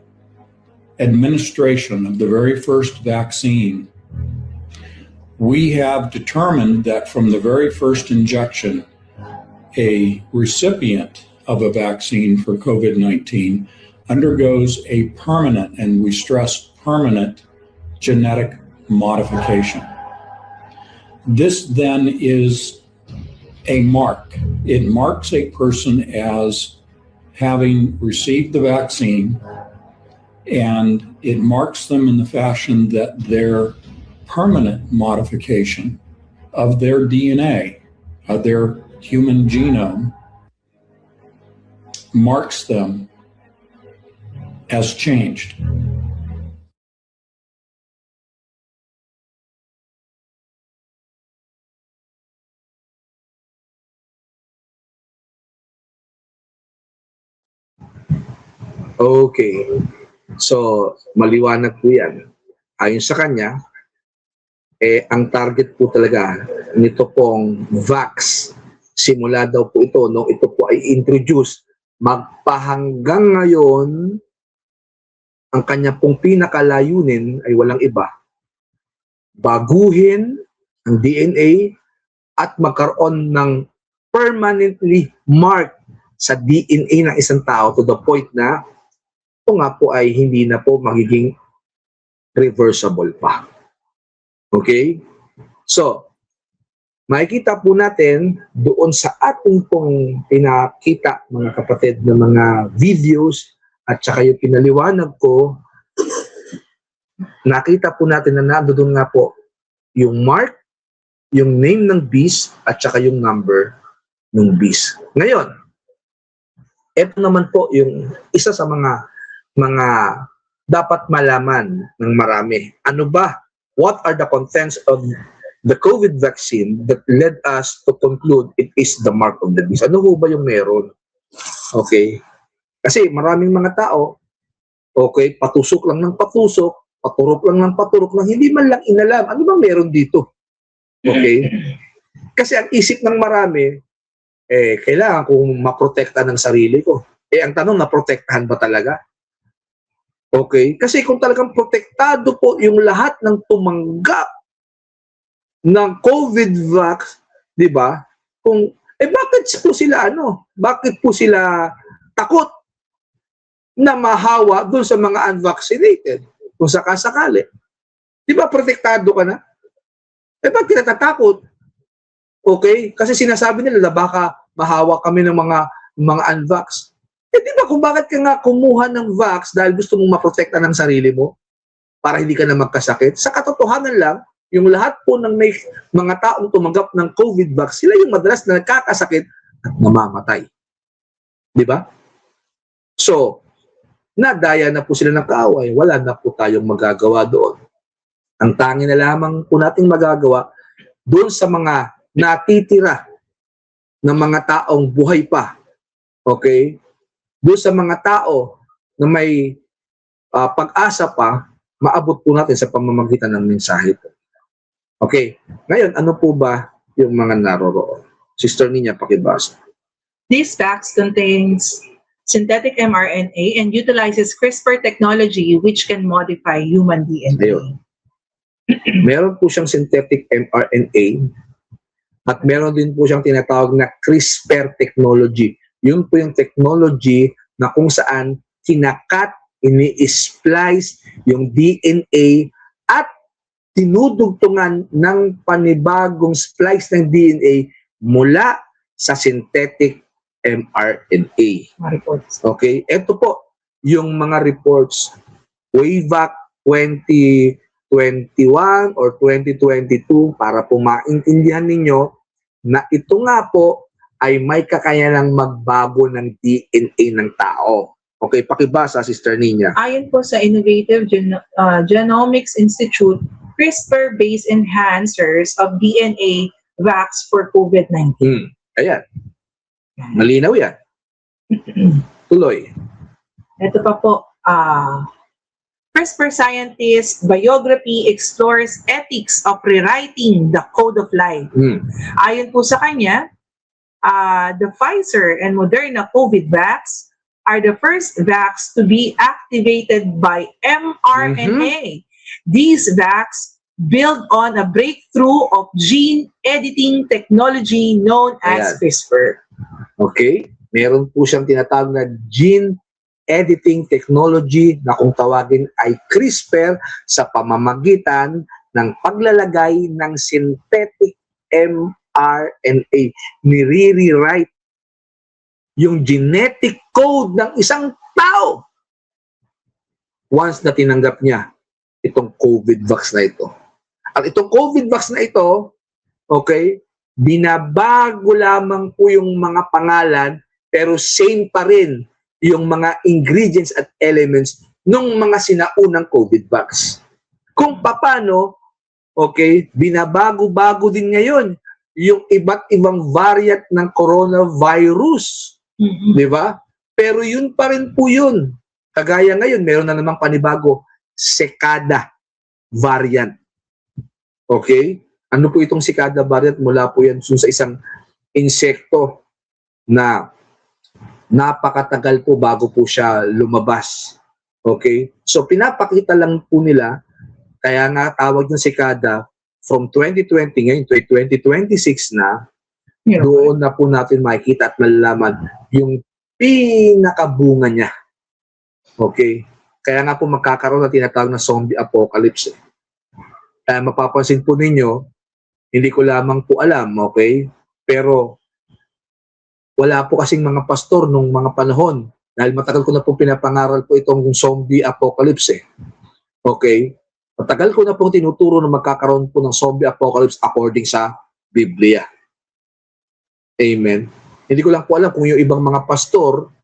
administration of the very first vaccine, we have determined that from the very first injection, a recipient of a vaccine for COVID-19 undergoes a permanent, and we stress permanent, genetic modification. This then is a mark. It marks a person as having received the vaccine, and it marks them in the fashion that their permanent modification of their DNA, of their human genome, marks them as changed. Okay. So, maliwanag po yan. Ayon sa kanya, ang target po talaga nito pong vax, simula daw po ito, nung ito po ay introduce, magpahanggang ngayon, ang kanya pong pinakalayunin ay walang iba. Baguhin ang DNA at magkaroon ng permanently marked sa DNA ng isang tao to the point na ito nga po ay hindi na po magiging reversible pa. Okay? So, makikita po natin doon sa ating pong pinakita, mga kapatid, na mga videos at saka yung pinaliwanag ko, nakita po natin na nandoon nga po yung mark, yung name ng beast at saka yung number ng beast. Ngayon, ito naman po yung isa sa mga dapat malaman ng marami. Ano ba? What are the contents of the COVID vaccine that led us to conclude it is the mark of the beast? Ano ho ba yung meron? Okay? Kasi maraming mga tao, okay, patusok lang ng patusok, paturok lang ng paturok, lang hindi man lang inalam. Ano ba meron dito? Okay? Kasi ang isip ng marami, kailangan kong maprotekta ng sarili ko. Ang tanong, naprotektahan ba talaga? Okay? Kasi kung talagang protektado po yung lahat ng tumanggap ng COVID vax, di ba? Kung, bakit po sila, bakit po sila takot na mahawa doon sa mga unvaccinated? Kung sakasakali. Di ba protektado ka na? Bakit natatakot? Okay? Kasi sinasabi nila na baka mahawa kami ng mga unvax. Di ba kung bakit ka nga kumuha ng vax dahil gusto mong maprotekta ng sarili mo para hindi ka na magkasakit? Sa katotohanan lang, yung lahat po ng may mga taong tumanggap ng COVID vax, sila yung madalas na nagkakasakit at namamatay. Di ba? So, nadaya na po sila ng kaaway, wala na po tayong magagawa doon. Ang tangi na lamang po nating magagawa doon sa mga natitira ng mga taong buhay pa. Okay? Doon sa mga tao na may pag-asa pa, maabot po natin sa pamamagitan ng mensahe ito. Okay. Ngayon, ano po ba yung mga naroroon? Sister Nina, pakibasa. This vax contains synthetic mRNA and utilizes CRISPR technology which can modify human DNA. Ayun. Meron po siyang synthetic mRNA At meron din po siyang tinatawag na CRISPR technology. Yun po yung technology na kung saan kinakat, ini-splice yung DNA at tinudugtungan ng panibagong splice ng DNA mula sa synthetic mRNA. Okay? Ito po yung mga reports way back 2021 or 2022 para po maintindihan ninyo na ito nga po ay may kakayanang magbago ng DNA ng tao. Okay, pakibasa, Sister Nina. Ayon po sa Innovative Genomics Institute, CRISPR-based enhancers of DNA vax for COVID-19. Ayan. Malinaw yan. Tuloy. Ito pa po, CRISPR scientist biography explores ethics of rewriting the code of life. Ayon po sa kanya, the Pfizer and Moderna COVID vax are the first vax to be activated by mRNA. These vax build on a breakthrough of gene editing technology known as CRISPR. Okay? Meron po siyang tinatawag na gene editing technology na kung tawagin ay CRISPR sa pamamagitan ng paglalagay ng synthetic mRNA. Nire-rewrite yung genetic code ng isang tao once na tinanggap niya itong COVID vax na ito. At itong COVID vax na ito, okay, binabago lamang po yung mga pangalan pero same pa rin yung mga ingredients at elements ng mga sinaunang COVID vax. Kung paano, okay, binabago-bago din ngayon yung iba't ibang variant ng coronavirus. Di ba? Pero yun pa rin po yun. Kagaya ngayon, meron na namang panibago, Cicada variant. Okay? Ano po itong Cicada variant? Mula po yan sa isang insekto na napakatagal po bago po siya lumabas. Okay? So, pinapakita lang po nila, kaya nga tawag ng Cicada, from 2020 ngayon, 2026 na, doon na po natin makikita at malalaman yung pinakabunga niya. Okay? Kaya nga po magkakaroon na tinatawag na zombie apocalypse. Kaya mapapansin po ninyo, hindi ko lamang po alam, okay? Pero wala po kasing mga pastor nung mga panahon dahil matagal ko na po pinapangaral po itong zombie apocalypse. Okay? Matagal ko na pong tinuturo na magkakaroon po ng zombie apocalypse according sa Biblia. Amen. Hindi ko lang po alam kung yung ibang mga pastor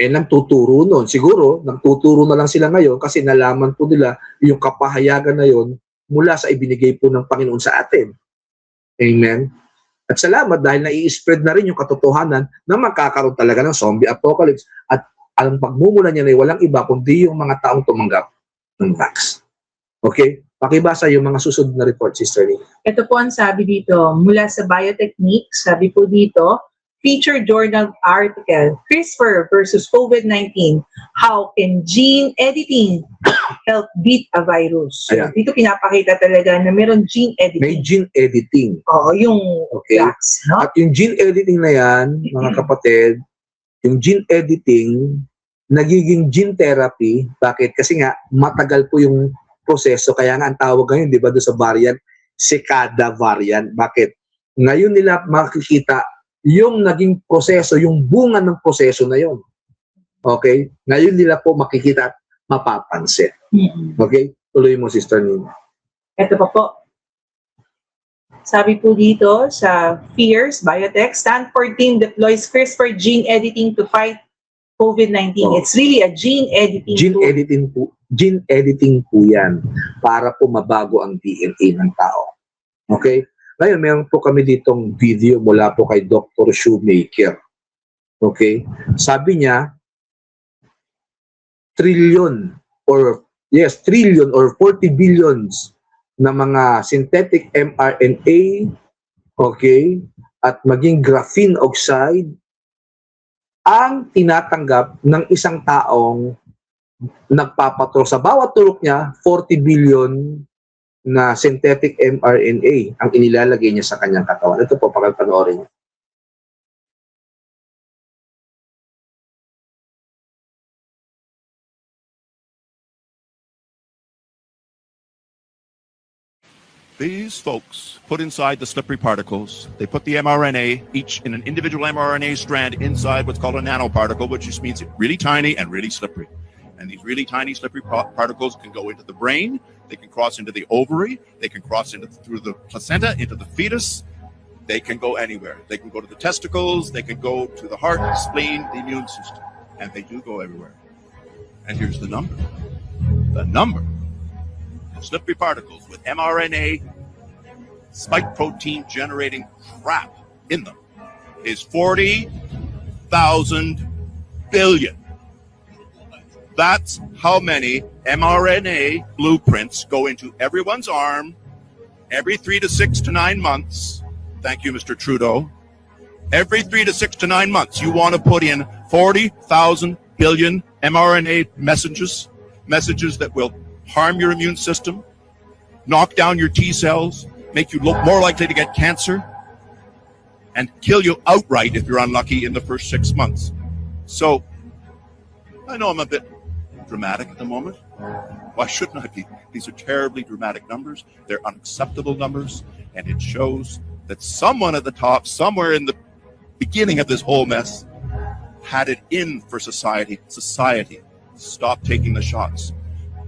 nagtuturo nun. Siguro, nagtuturo na lang sila ngayon kasi nalaman po nila yung kapahayagan na yon mula sa ibinigay po ng Panginoon sa atin. Amen. At salamat dahil nai-spread na rin yung katotohanan na magkakaroon talaga ng zombie apocalypse. At ang pagmumula niya na walang iba kundi yung mga taong tumanggap ng vax. Okay? Pakibasa yung mga susunod na report, Sister Lee. Ito po ang sabi dito, mula sa Biotechnique, sabi po dito, feature journal article, CRISPR versus COVID-19, how can gene editing help beat a virus? So, dito pinapakita talaga na meron gene editing. May gene editing. Oo, yung vax, no? At yung gene editing na yan, mga kapatid, yung gene editing, nagiging gene therapy. Bakit? Kasi nga, matagal po yung proseso. Kaya nga ang tawag ngayon, di ba, doon sa variant, Cicada variant. Bakit? Ngayon nila makikita yung naging proseso, yung bunga ng proseso na yun. Okay? Ngayon nila po makikita at mapapansin. Okay? Tuloy mo, Sister Nina. Ito pa po. Sabi po dito sa Fierce Biotech, Stanford team deploys CRISPR gene editing to fight COVID-19. It's really a gene editing tool. Gene editing po yan para po mabago ang DNA ng tao. Okay? Ngayon, meron po kami ditong video mula po kay Dr. Shoemaker. Okay? Sabi niya, trillion or 40 billions na mga synthetic mRNA, okay, at maging graphene oxide ang tinatanggap ng isang taong nagpapaturo. Sa bawat turok niya, 40 billion na synthetic mRNA ang inilalagay niya sa kanyang katawan. Ito po, pakipanoorin niyo. These folks put inside the slippery particles, they put the mRNA, each in an individual mRNA strand inside what's called a nanoparticle, which just means it's really tiny and really slippery. And these really tiny slippery particles can go into the brain, they can cross into the ovary, they can cross into through the placenta, into the fetus, they can go anywhere. They can go to the testicles, they can go to the heart, the spleen, the immune system, and they do go everywhere. And here's the number. The number of slippery particles with mRNA spike protein generating crap in them is 40,000 billion. That's how many mRNA blueprints go into everyone's arm every 3 to 6 to 9 months. Thank you, Mr. Trudeau. Every 3 to 6 to 9 months, you want to put in 40,000 billion mRNA messages that will harm your immune system, knock down your T cells, make you look more likely to get cancer, and kill you outright if you're unlucky in the first 6 months. So, I know I'm a bit dramatic at the moment. Why shouldn't I be? These are terribly dramatic numbers. They're unacceptable numbers, and it shows that someone at the top, somewhere in the beginning of this whole mess, had it in for society. Society, stop taking the shots.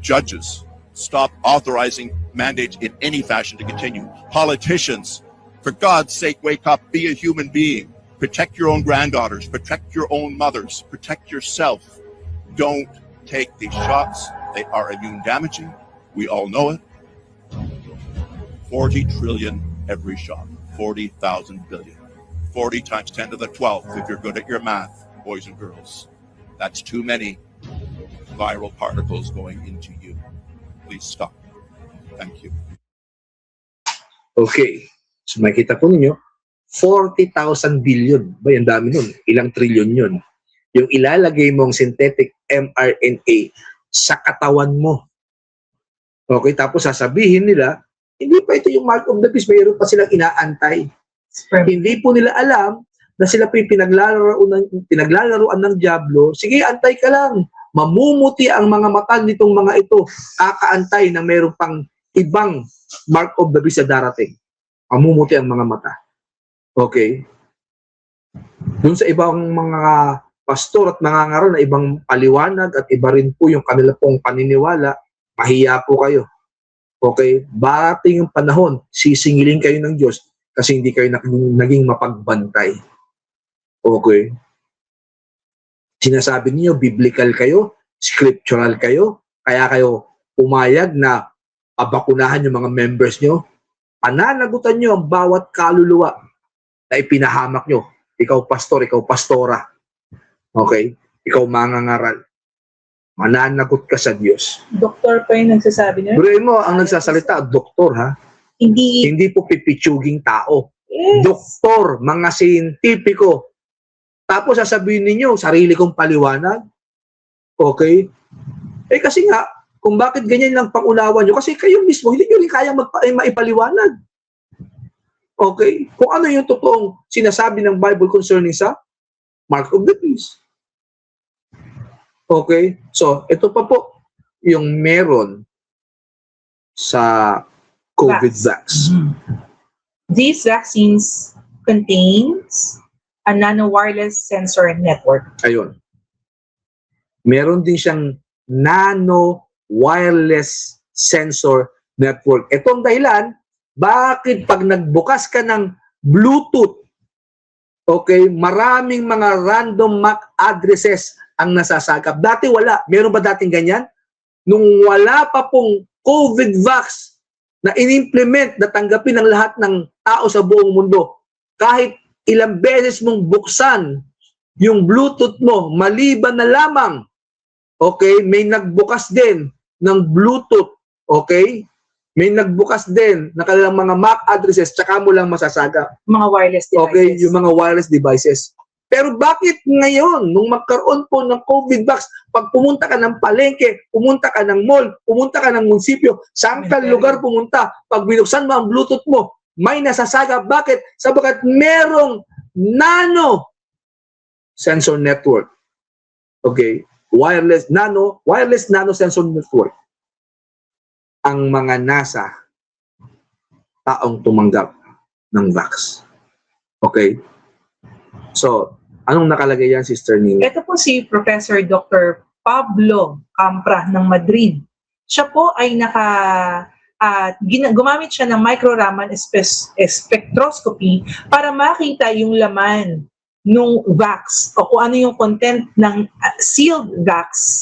Judges, stop authorizing mandates in any fashion to continue. Politicians, for God's sake, wake up, be a human being. Protect your own granddaughters, protect your own mothers, protect yourself. Don't take these shots. They are immune damaging. We all know it. 40 trillion every shot. 40,000 billion. 40 times 10 to the 12th if you're good at your math, boys and girls. That's too many viral particles going into you. Please stop. Thank you. Okay. So makita po ninyo, 40,000 billion. Ba, ang dami nun. Ilang trilyon yun. Yung ilalagay mong synthetic mRNA sa katawan mo. Okay, tapos sasabihin nila, hindi pa ito yung mark of the beast, mayroon pa silang inaantay. Hindi po nila alam na sila po yung pinaglalaroan ng diablo. Sige, antay ka lang. Mamumuti ang mga mata nitong mga ito. Kakaantay na mayroon pang ibang mark of the beast na darating. Mamumuti ang mga mata. Okay? Doon sa ibang mga pastor at mga ngaron na ibang paliwanag at iba rin po yung kanila pong paniniwala, mahiya po kayo. Okay? Barating yung panahon, sisingilin kayo ng Diyos kasi hindi kayo naging mapagbantay. Okay? Sinasabi niyo biblical kayo, scriptural kayo, kaya kayo pumayag na abakunahan yung mga members nyo, pananagutan nyo ang bawat kaluluwa na ipinahamak nyo. Ikaw pastor, ikaw pastora. Okay? Ikaw mangangaral. Mananagot ka sa Diyos. Doktor pa yung nagsasabi niya? Bro mo, ang nagsasalita, doktor ha? Hindi po pipitsuging tao. Yes. Doktor, mga siyentipiko. Tapos sasabihin ninyo, sarili kong paliwanag. Okay? Eh kasi nga, kung bakit ganyan lang pangunawan nyo, kasi kayo mismo, hindi nyo rin kaya maipaliwanag. Okay? Kung ano yung totoong sinasabi ng Bible concerning sa mark of the beast. Okay? So, ito pa po yung meron sa COVID vaccine. These vaccines contains a nano-wireless sensor network. Ayun. Meron din siyang nano-wireless sensor network. Ito ang dahilan, bakit pag nagbukas ka ng Bluetooth, okay, maraming mga random MAC addresses ang nasasagap. Dati wala. Meron ba dating ganyan? Nung wala pa pong COVID vax na in-implement na tanggapin ng lahat ng tao sa buong mundo, kahit ilang beses mong buksan yung Bluetooth mo, maliban na lamang, okay, may nagbukas din ng Bluetooth, okay? May nagbukas din ng kanilang mga MAC addresses, tsaka mo lang masasagap. Mga wireless devices. Okay, yung mga wireless devices. Pero bakit ngayon, nung magkaroon po ng COVID vax, pag pumunta ka ng palengke, pumunta ka ng mall, pumunta ka ng munisipyo, saan ka lugar pumunta, pag binuksan mo ang Bluetooth mo, may nasasaga. Bakit? Sabagat merong nano sensor network. Okay? Wireless nano sensor network. Ang mga nasa taong tumanggap ng vax. Okay? So, anong nakalagay yan, Sister Nina? Ito po si Professor Dr. Pablo Campra ng Madrid. Siya po ay gumamit siya ng micro-Raman spectroscopy para makita yung laman ng vax o kung ano yung content ng sealed vax.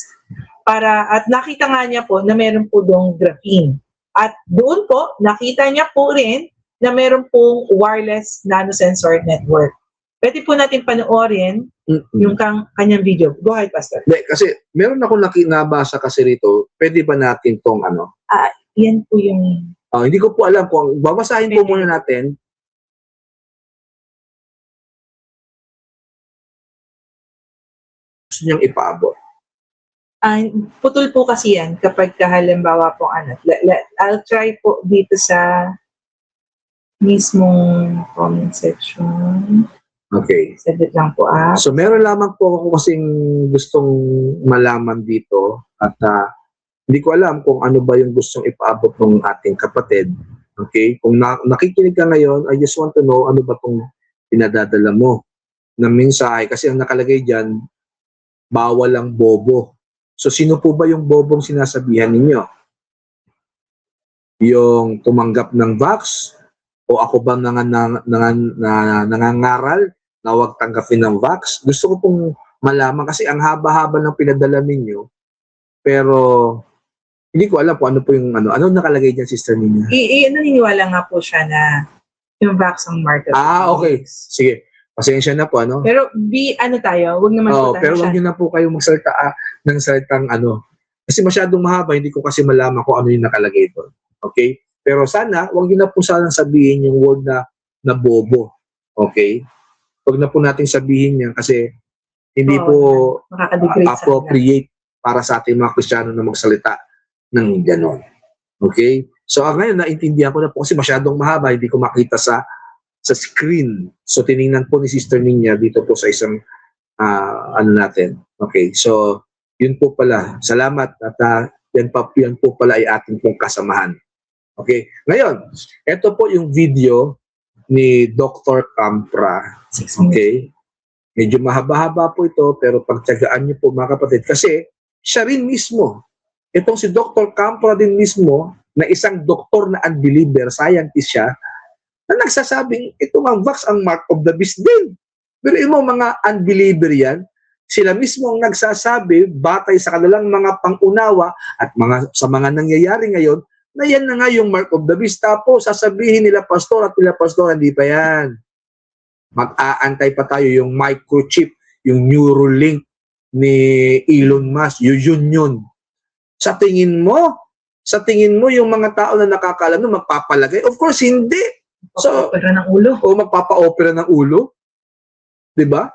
At nakita nga niya po na meron po doong graphene. At doon po, nakita niya po rin na meron pong wireless nanosensor network. Pwede po natin panoorin yung kanyang video. Go ahead, Pastor. Kasi meron ako nabasa kasi rito, pwede ba natin tong ano? Yan po yung... hindi ko po alam kung babasahin po muna natin. Gusto niyang ipaabot. Putol po kasi yan kapag halimbawa po I'll try po dito sa mismong comment section. Okay. Saglit lang po So meron lamang po ako kasing gustong malaman dito at hindi ko alam kung ano ba yung gustong ipaabot ng ating kapatid. Okay? Kung nakikinig ka ngayon, I just want to know ano ba itong pinadadala mo na mensahe. Kasi ang nakalagay dyan, bawal ang bobo. So sino po ba yung bobong sinasabihan ninyo? Yung tumanggap ng vax? O ako ba nangangaral na huwag tanggapin ng vax? Gusto ko pong malaman kasi ang haba-haba ng pinadala ninyo. Pero hindi ko alam kung ano po yung ano. Ano nakalagay dyan, Sister Nina? Naniniwala nga po siya na yung vax ang market. Okay. Sige. Pasensya na po, ano? Pero huwag naman po tayo pero huwag nyo na po kayo magsalita ng salitang ano. Kasi masyadong mahaba, hindi ko kasi malaman kung ano yung nakalagay doon. Okay? Pero sana, huwag nyo na po sana sabihin yung word na bobo. Okay? Huwag na po natin sabihin yan kasi hindi po appropriate para sa ating mga Kristiyano na magsalita ng gano'n. Okay? So ngayon, naintindihan ko na po kasi masyadong mahaba, hindi ko makita sa screen. So tiningnan po ni Sister Nina dito po sa isang natin. Okay? So, yun po pala. Salamat at yan po pala ay ating pong kasamahan. Okay. Ngayon, ito po yung video ni Dr. Campra. Okay. Medyo mahaba-haba po ito, pero pagtyagaan niyo po mga kapatid, kasi siya rin mismo, itong si Dr. Campra din mismo, na isang doktor na unbeliever, scientist siya, na nagsasabing itong ang vax ang mark of the beast din. Pero yung mga unbeliever yan, sila mismo ang nagsasabi, batay sa kanilang mga pangunawa at sa mga nangyayari ngayon, na yan na nga yung mark of the beast. Tapos sasabihin nila pastor at nila pastor, hindi pa yan. Mag-aantay pa tayo yung microchip, yung Neuralink ni Elon Musk, yun. Sa tingin mo yung mga tao na nakakalam na magpapalagay? Of course, hindi. Magpapa-opera ng ulo. O magpapa-opera ng ulo. Diba?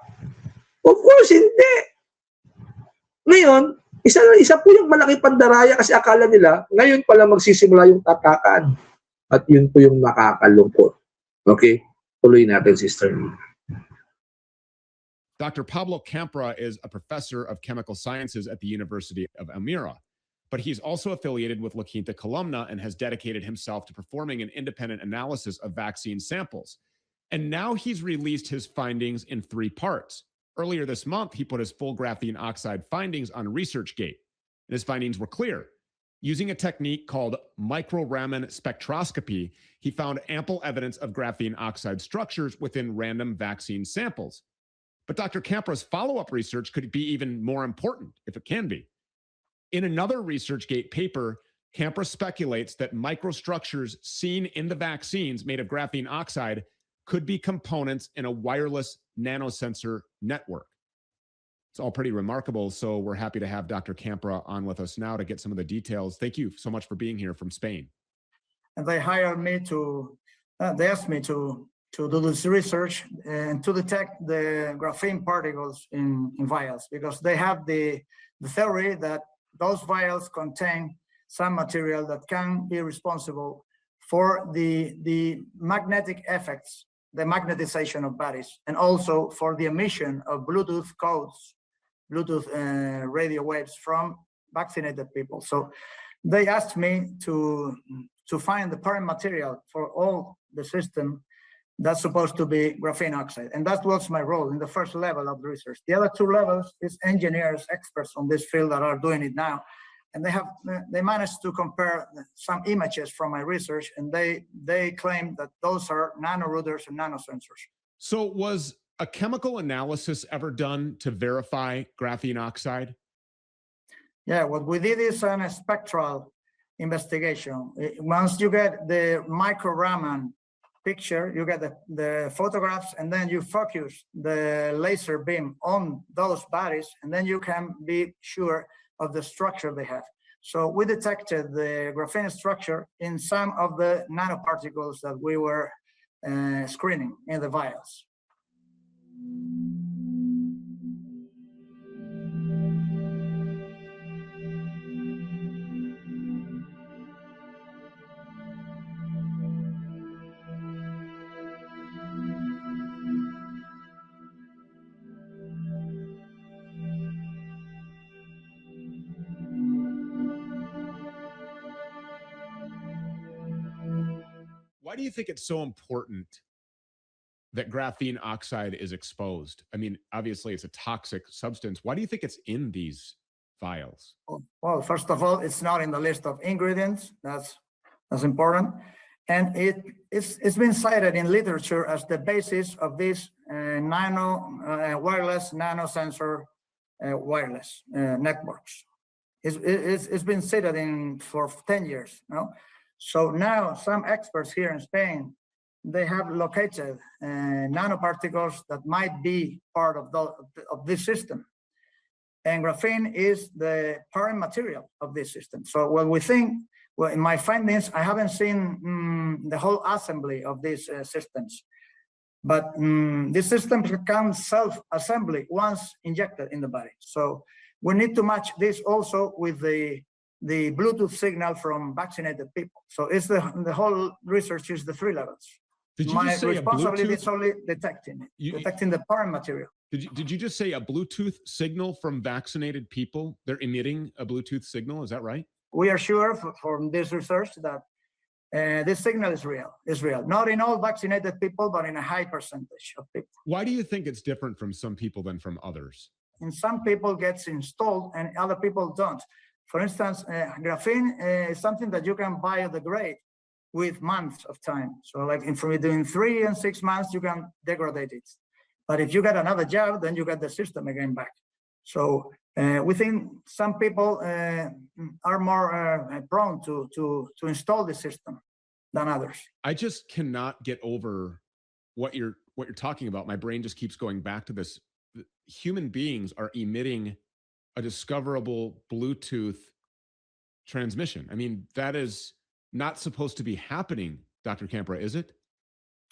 Of course, hindi. Ngayon, isa po yung malaki pandaraya kasi akala nila, ngayon pala magsisimula yung tatakan. At yun po yung nakakalungkot. Okay? Tuloy natin, Sister. Dr. Pablo Campra is a professor of chemical sciences at the University of Almira, but he's also affiliated with La Quinta Columna and has dedicated himself to performing an independent analysis of vaccine samples. And now he's released his findings in 3 parts. Earlier this month, he put his full graphene oxide findings on ResearchGate. And his findings were clear. Using a technique called micro-Raman spectroscopy, he found ample evidence of graphene oxide structures within random vaccine samples. But Dr. Campra's follow-up research could be even more important, if it can be. In another ResearchGate paper, Campra speculates that microstructures seen in the vaccines made of graphene oxide could be components in a wireless nanosensor network. It's all pretty remarkable, so we're happy to have Dr. Campra on with us now to get some of the details. Thank you so much for being here from Spain. And they hired me they asked me to to do this research and to detect the graphene particles in vials, because they have the theory that those vials contain some material that can be responsible for the magnetic effects, the magnetization of bodies, and also for the emission of Bluetooth codes, Bluetooth radio waves from vaccinated people. So they asked me to find the parent material for all the system that's supposed to be graphene oxide. And that was my role in the first level of the research. The other two levels is engineers, experts on this field that are doing it now. And they managed to compare some images from my research, and they claim that those are nanorouters and nanosensors. So was a chemical analysis ever done to verify graphene oxide? Yeah, what we did is a spectral investigation. Once you get the micro Raman picture, you get the photographs, and then you focus the laser beam on those bodies, and then you can be sure of the structure they have. So we detected the graphene structure in some of the nanoparticles that we were screening in the vials. Why do you think it's so important that graphene oxide is exposed? I mean, obviously it's a toxic substance. Why do you think it's in these vials? Well, first of all, it's not in the list of ingredients. That's important. And it's been cited in literature as the basis of this wireless nanosensor wireless networks. It's been cited for 10 years now. So now some experts here in Spain, they have located nanoparticles that might be part of this system. And graphene is the parent material of this system. So what we think, well, in my findings, I haven't seen the whole assembly of these systems. But this system can self-assembly once injected in the body. So we need to match this also with the Bluetooth signal from vaccinated people. So it's the whole research is the three levels. Did you My just say responsibility is only detecting the parent material. Did you just say a Bluetooth signal from vaccinated people? They're emitting a Bluetooth signal, is that right? We are sure from this research that this signal is real. Not in all vaccinated people, but in a high percentage of people. Why do you think it's different from some people than from others? In some people gets installed and other people don't. For instance, graphene is something that you can biodegrade with months of time. So like between 3 and 6 months, you can degrade it. But if you get another job, then you get the system again back. So we think some people are more prone to install the system than others. I just cannot get over what you're talking about. My brain just keeps going back to this. Human beings are emitting a discoverable Bluetooth transmission. I mean, that is not supposed to be happening, Dr. Campra, is it?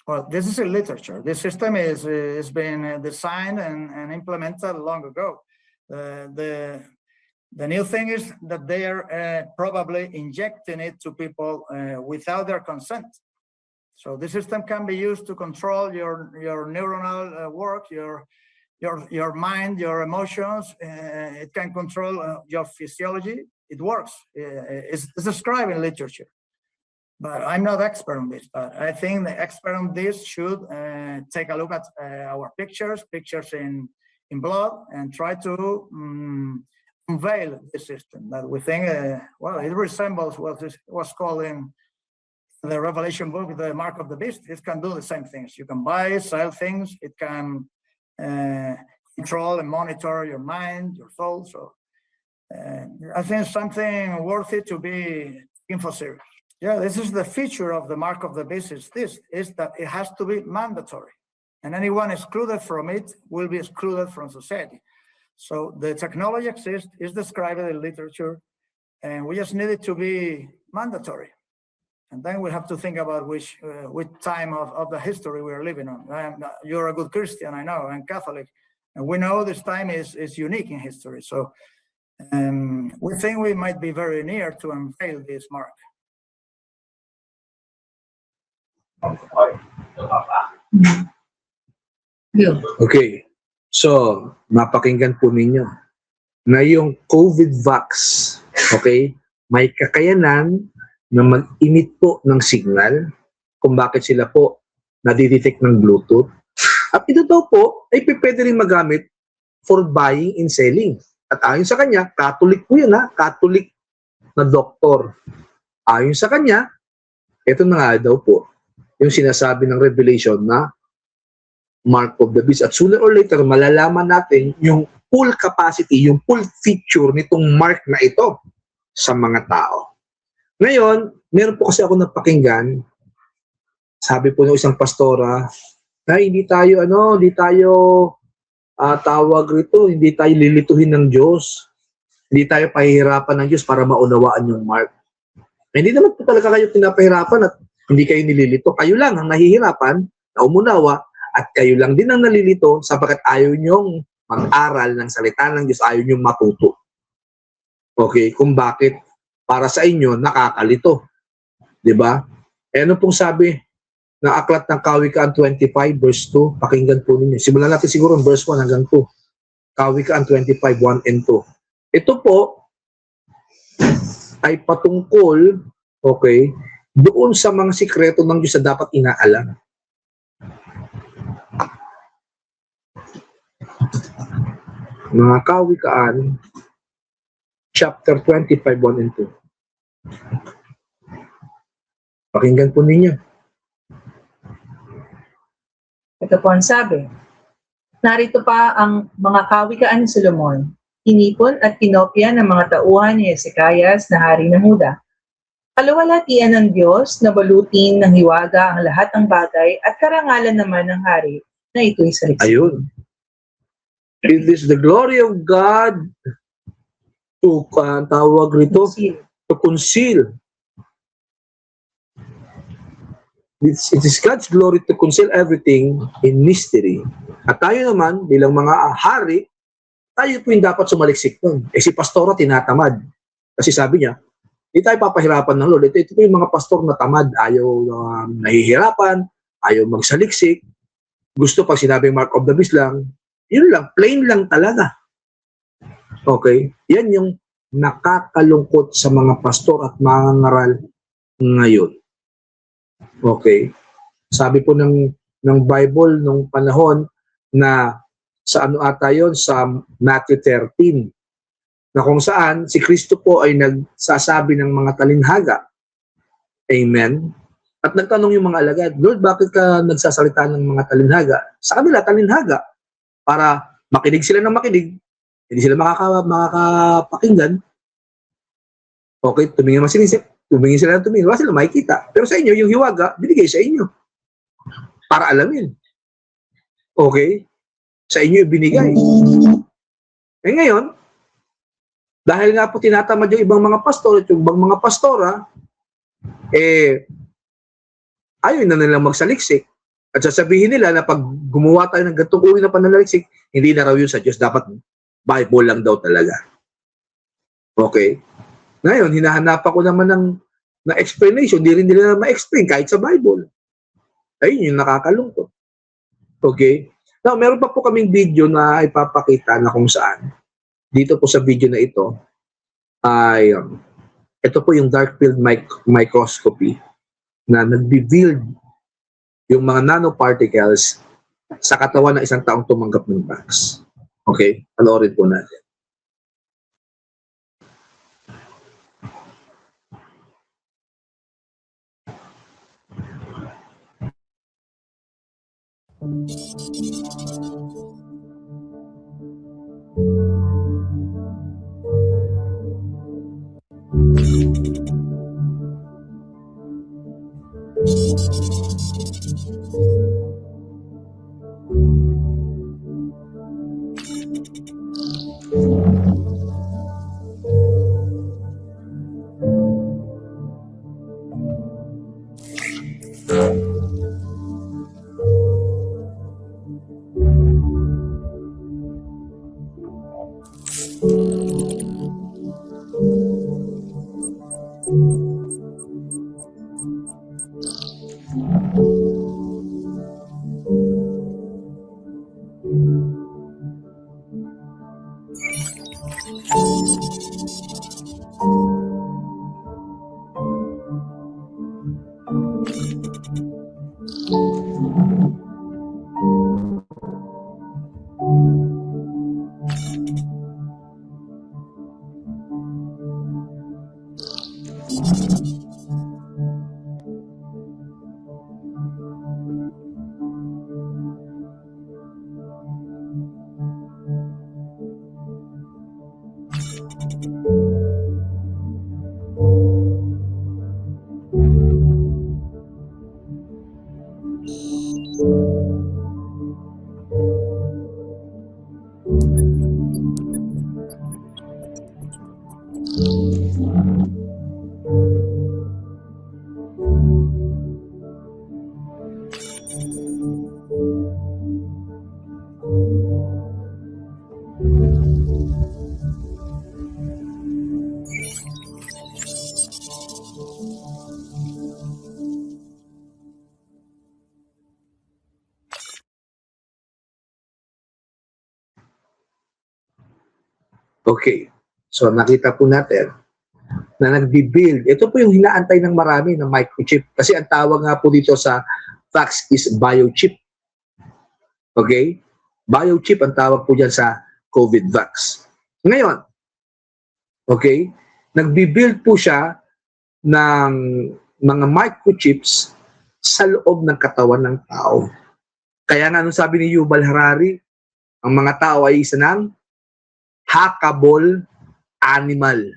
Well, this is in literature. This system is been designed and implemented long ago. The new thing is that they are probably injecting it to people without their consent. So the system can be used to control your neuronal work, your mind, your emotions. It can control your physiology. It works. It's described in literature. But I'm not expert on this, but I think the expert on this should take a look at our pictures in blood, and try to unveil the system that we think, well, it resembles what was called in the Revelation book, the mark of the beast. It can do the same things. You can buy, sell things. It can control and monitor your mind, your thoughts. So I think something worthy to be taken serious. Yeah, this is the feature of the mark of the beast. Is that it has to be mandatory, and anyone excluded from it will be excluded from society. So the technology exists, is described in literature, and we just need it to be mandatory. And then we have to think about which time of the history we're living on. You're a good Christian, I know, and Catholic. And we know this time is unique in history. So we think we might be very near to unveil this mark. Okay. So, mapakinggan po ninyo na yung COVID vax, okay, may kakayanan na mag-emit po ng signal kung bakit sila po nadidetect ng Bluetooth. At ito daw po ay pwede rin magamit for buying and selling. At ayon sa kanya, Catholic po yun ha, Catholic na doktor. Ayon sa kanya, ito na nga daw po, yung sinasabi ng Revelation na mark of the beast. At sooner or later, malalaman natin yung full capacity, yung full feature nitong mark na ito sa mga tao. Ngayon, meron po kasi ako napakinggan, sabi po ng isang pastora, na hindi tayo tawag rito, hindi tayo lilituhin ng Diyos. Hindi tayo pahihirapan ng Diyos para maunawaan yung mark. Hindi naman po talaga kayo pinapahirapan at hindi kayo nililito. Kayo lang ang nahihirapan na umunawa at kayo lang din ang nalilito sapagkat ayaw nyong mag-aral ng salita ng Diyos, ayaw nyong matuto. Okay, kung bakit para sa inyo nakakalito. 'Di ba? Ano pong sabi ng aklat ng Kawikaan 25 verse 2? Pakinggan po ninyo. Simulan natin siguro verse 1 hanggang 2. Kawikaan 25, 1 and 2. Ito po ay patungkol, okay, doon sa mga sikreto ng Diyos na dapat inaalam. Mga Kawikaan, chapter 25, 1 and 2. Pakinggan po ninyo. Ito po ang sabi. Narito pa ang mga kawikaan ni Solomon, inipon at kinopya ng mga tauhan ni Hezekias na hari ng Huda. Kaluwalhatian ng Diyos na balutin ng hiwaga ang lahat ng bagay at karangalan naman ng hari na ito'y saliksik. Ayun. It is the glory of God to tawag rito, to conceal. It is God's glory to conceal everything in mystery. At tayo naman, bilang mga hari, tayo po yung dapat sumaliksik nun. Si pastora tinatamad. Kasi sabi niya, hindi tayo papahirapan ng Lord. Ito po yung mga pastor na tamad, ayaw nahihirapan, ayaw magsaliksik. Gusto pag sinabi mark of the beast lang, yun lang, plain lang talaga. Okay? Yan yung nakakalungkot sa mga pastor at mga ngaral ngayon. Okay? Sabi po ng Bible nung panahon na sa ano ata yun, sa Matthew 13, na kung saan si Kristo po ay nagsasabi ng mga talinhaga. Amen? At nagtanong yung mga alagad, Lord, bakit ka nagsasalita ng mga talinhaga? Sa kanila, talinhaga. Para makinig sila ng makinig, hindi sila makakapakinggan. Okay, tumingin ang sinisip, tumingin sila ng tumingin, wala sila makikita. Pero sa inyo, yung hiwaga, binigay sa inyo. Para alamin. Okay? Sa inyo binigay. Eh ngayon, dahil nga po tinatamad yung ibang mga pastor at yung ibang mga pastora, ayaw na nilang magsaliksik. At sasabihin nila na pag gumawa tayo ng ganitong uri na pananaliksik, hindi na raw yun sa Diyos. Dapat Bible lang daw talaga. Okay? Ngayon, hinahanap ako naman ng explanation. Hindi rin nila ma-explain kahit sa Bible. Ayun yung nakakalungkot. Okay? Now, meron pa po kaming video na ipapakita na kung saan. Dito po sa video na ito, ay ito po yung dark field microscopy na nag-reveal yung mga nanoparticles sa katawan ng isang taong tumanggap ng vax. Okay? Panoorin po natin. Okay. So nakita po natin na nagbi-build. Ito po yung hinaantay ng marami ng microchip. Kasi ang tawag nga po dito sa vax is biochip. Okay? Biochip ang tawag po dyan sa COVID vax. Ngayon, okay, nagbi-build po siya ng mga microchips sa loob ng katawan ng tao. Kaya nga nung sabi ni Yuval Harari, ang mga tao ay isa ng hackable animal.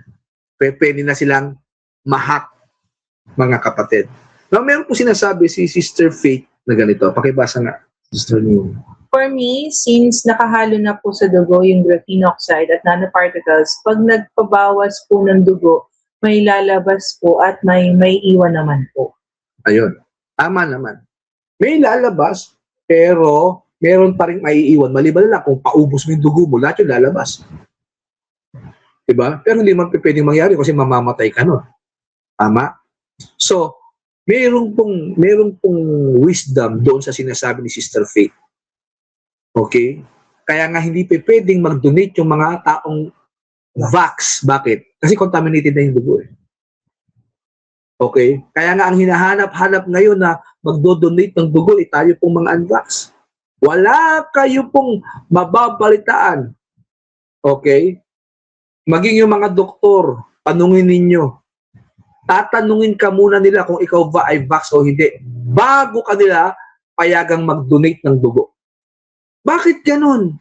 Pwede na silang ma-hack, mga kapatid. Now, meron po sinasabi si Sister Faith na ganito. Pakibasa nga, Sister New. For me, since nakahalo na po sa dugo yung graphene oxide at nanoparticles, pag nagpabawas po ng dugo, may lalabas po at may iwan naman po. Ayun. Tama naman. May lalabas, pero meron pa rin maiiwan. Maliban lang kung paubos mo yung dugo mo, lahat yung lalabas. Diba? Pero hindi man pwedeng mangyari kasi mamamatay ka nun. Tama? So, meron pong wisdom doon sa sinasabi ni Sister Faith. Okay? Kaya nga hindi pwedeng mag-donate yung mga taong vax. Bakit? Kasi contaminated na yung dugo eh. Okay? Kaya nga ang hinahanap-hanap ngayon na magdo-donate ng dugo tayo pong mga unvax. Wala kayo pong mababalitaan. Okay? Maging yung mga doktor, tanungin ninyo. Tatanungin ka muna nila kung ikaw ba ay vax o hindi. Bago ka nila payagang mag-donate ng dugo. Bakit ganun?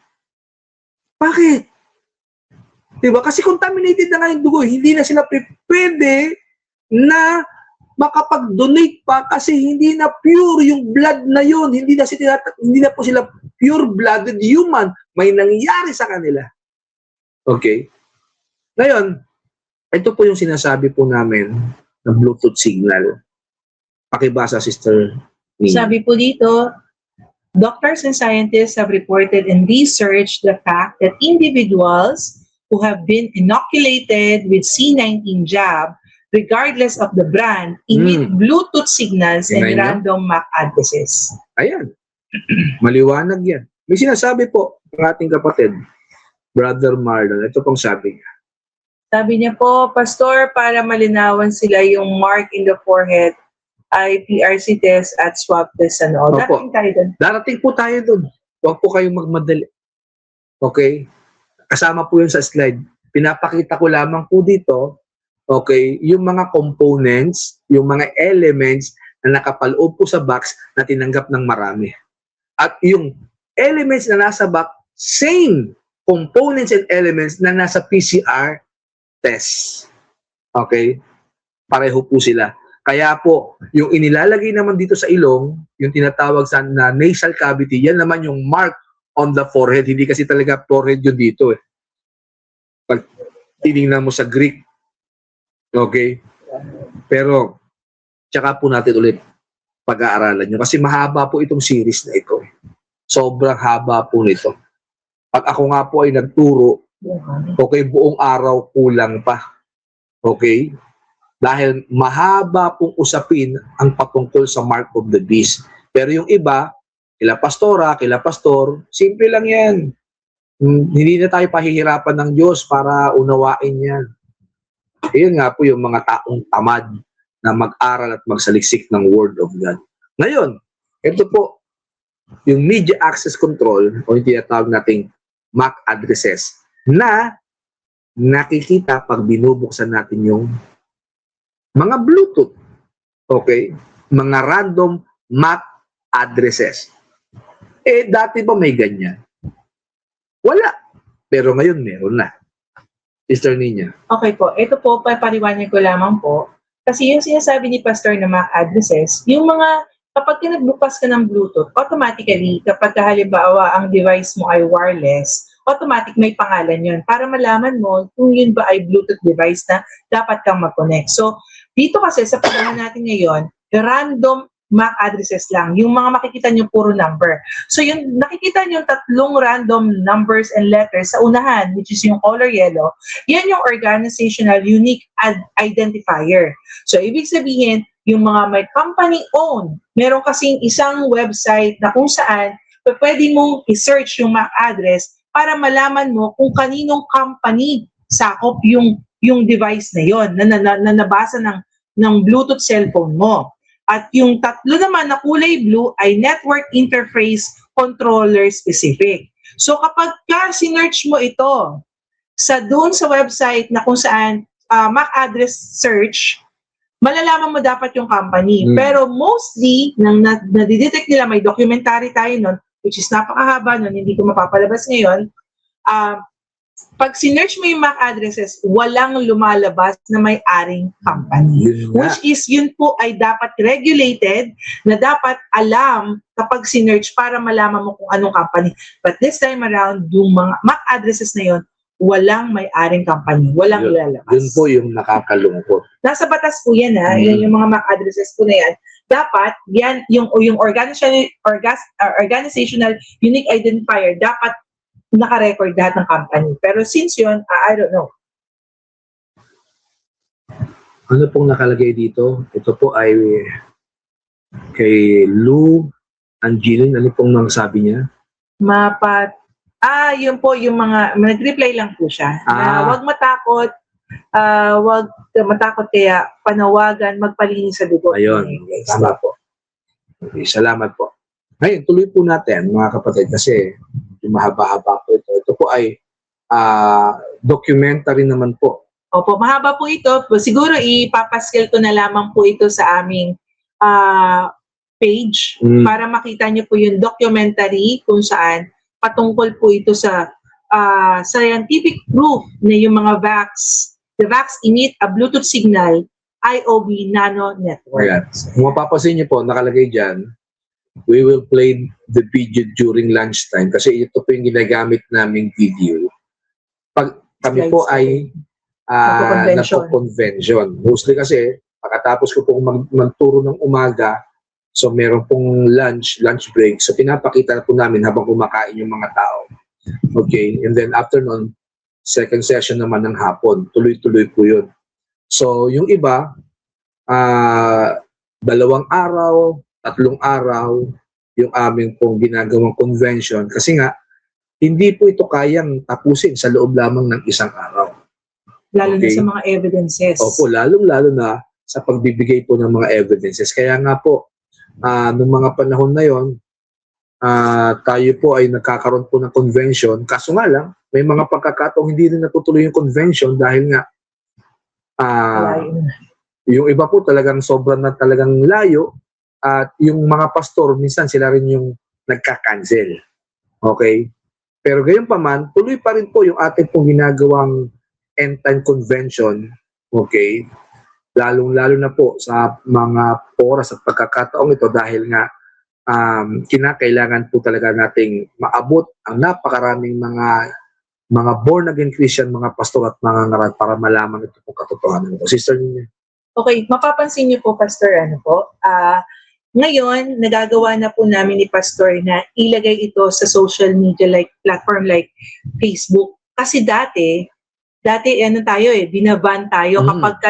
Bakit? Diba? Kasi contaminated na nga yung dugo. Hindi na sila pwede na makapag-donate pa kasi hindi na pure yung blood na yun. Hindi na po sila pure-blooded human. May nangyari sa kanila. Okay? Ngayon, ito po yung sinasabi po namin ng Bluetooth signal. Pakibasa, Sister Nina. Sabi po dito, doctors and scientists have reported and researched the fact that individuals who have been inoculated with C19 jab, regardless of the brand, emit Bluetooth signals and random MAC addresses. Ayan. Maliwanag yan. May sinasabi po ng ating kapatid, Brother Marlon. Ito pong sabi niya. Sabi niya po, Pastor, para malinawan sila yung mark in the forehead, ay PRC test at swab test and all. Darating tayo doon. Darating po tayo doon. Huwag po kayong magmadali. Okay? Kasama po yun sa slide. Pinapakita ko lamang po dito, okay, yung mga components, yung mga elements na nakapaloob po sa box na tinanggap ng marami. At yung elements na nasa box, same components and elements na nasa PCR test. Okay? Pareho po sila. Kaya po, yung inilalagay naman dito sa ilong, yung tinatawag sa na nasal cavity, yan naman yung mark on the forehead. Hindi kasi talaga forehead yun dito eh. Pag tinignan mo sa Greek. Okay? Pero, tsaka po natin ulit pag-aaralan nyo. Kasi mahaba po itong series na ito. Sobrang haba po nito. Pag ako nga po ay nagturo, okay, buong araw kulang pa. Okay? Dahil mahaba pong usapin ang patungkol sa mark of the beast. Pero yung iba, kila pastora, kila pastor, simple lang yan. Hindi na tayo pahihirapan ng Diyos para unawain yan. Ayun nga po yung mga taong tamad na mag-aral at magsaliksik ng Word of God. Ngayon, ito po, yung media access control o yung tinatawag nating MAC addresses na nakikita pag binubuksan natin yung mga Bluetooth, okay, mga random MAC addresses. Dati ba may ganyan? Wala. Pero ngayon meron na. Sister Nina. Okay po, ito po, papariwanag ko lamang po. Kasi yung sinasabi ni Pastor na MAC addresses, yung mga, kapag nagbukas ka ng Bluetooth, automatically, kapag halimbawa ang device mo ay wireless, automatic may pangalan yun para malaman mo kung yun ba ay Bluetooth device na dapat kang mag-connect. So, dito kasi sa panahon natin ngayon, random MAC addresses lang. Yung mga makikita nyo puro number. So, yung nakikita nyo 3 random numbers and letters sa unahan, which is yung color yellow, yan yung organizational unique identifier. So, ibig sabihin, yung mga may company-owned, meron kasing isang website na kung saan pwede mong i-search yung MAC address para malaman mo kung kaninong company sakop yung device na yon na nabasa ng Bluetooth cellphone mo. At yung 3 naman na kulay blue ay network interface controller specific. So kapag sinearch mo ito doon sa website na kung saan MAC address search, malalaman mo dapat yung company. Pero mostly, nang nadidetect nila, may documentary tayo nun, which is napakahaba nun, hindi ko mapapalabas ngayon, pag sinearch mo yung MAC addresses, walang lumalabas na may-aring company. Which is, yun po ay dapat regulated, na dapat alam kapag sinearch para malaman mo kung anong company. But this time around, yung mga MAC addresses na yun, walang may-aring company. Walang lalabas. Yun po yung nakakalungkot. Nasa batas po yan, ha? Yan yung mga MAC addresses po na yan. Dapat, yan, yung organizational unique identifier, dapat naka-record lahat ng company. Pero since yun, I don't know. Ano pong nakalagay dito? Ito po ay kay Lou Angelin. Ano pong sabi niya? Yun po, yung mga, nag-reply lang po siya. Na wag matakot, kaya panawagan, magpalinis sa dugo. Ayun, tama po. Okay, salamat po. Ngayon, tuloy po natin, mga kapatid, kasi mahaba-haba po ito. Ito po ay documentary naman po. Opo, mahaba po ito. Siguro ipapaskil ko na lamang po ito sa aming page para makita niyo po yung documentary kung saan patungkol po ito sa scientific proof na yung mga the VAX emit a Bluetooth signal IOB nano network. Ayan. Kung mapapasin niyo po, nakalagay dyan, we will play the video during lunchtime kasi ito po yung ginagamit naming video. Pag kami po ay nagko-convention. Mostly kasi, pagkatapos ko pong magturo ng umaga, so meron pong lunch break. So pinapakita po namin habang kumakain yung mga tao. Okay? And then afternoon, second session naman ng hapon. Tuloy-tuloy po yun. So yung iba, 2 araw, 3 araw yung aming pong ginagawang convention kasi nga hindi po ito kayang tapusin sa loob lamang ng 1 araw. Lalo na sa mga evidences. Opo, lalong-lalo na sa pagbibigay po ng mga evidences. Kaya nga po, noong mga panahon na yon, tayo po ay nagkakaroon po ng convention. Kaso nga lang, may mga pagkakataong hindi rin natutuloy yung convention dahil nga yung iba po talagang sobrang na talagang layo. At yung mga pastor, minsan sila rin yung nagka-cancel. Okay? Pero gayon pa man, tuloy pa rin po yung ating pong ginagawang end-time convention. Okay? Lalong-lalo na po sa mga oras at pagkakataong ito dahil nga kinakailangan po talaga nating maabot ang napakaraming mga born-again Christian, mga pastor at mga ngaral para malaman ito po katotohanan ito. Sister Nina. Okay, mapapansin niyo po, Pastor, ngayon, nagagawa na po namin ni Pastor na ilagay ito sa social media platform like Facebook. Kasi dati binaban tayo kapag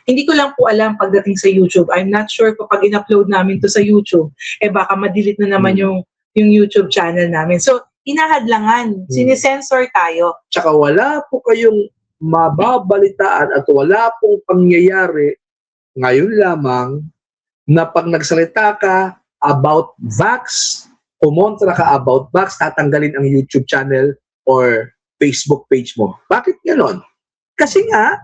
hindi ko lang po alam pagdating sa YouTube. I'm not sure kapag in-upload namin to sa YouTube, baka ma-delete na naman yung YouTube channel namin. So, inahadlangan, sinisensor tayo. Tsaka wala po kayong mababalitaan at wala pong pangyayari ngayon lamang na pag nagsalita ka about VAX, kumontra ka about VAX, tatanggalin ang YouTube channel or Facebook page mo. Bakit ganon? Kasi nga,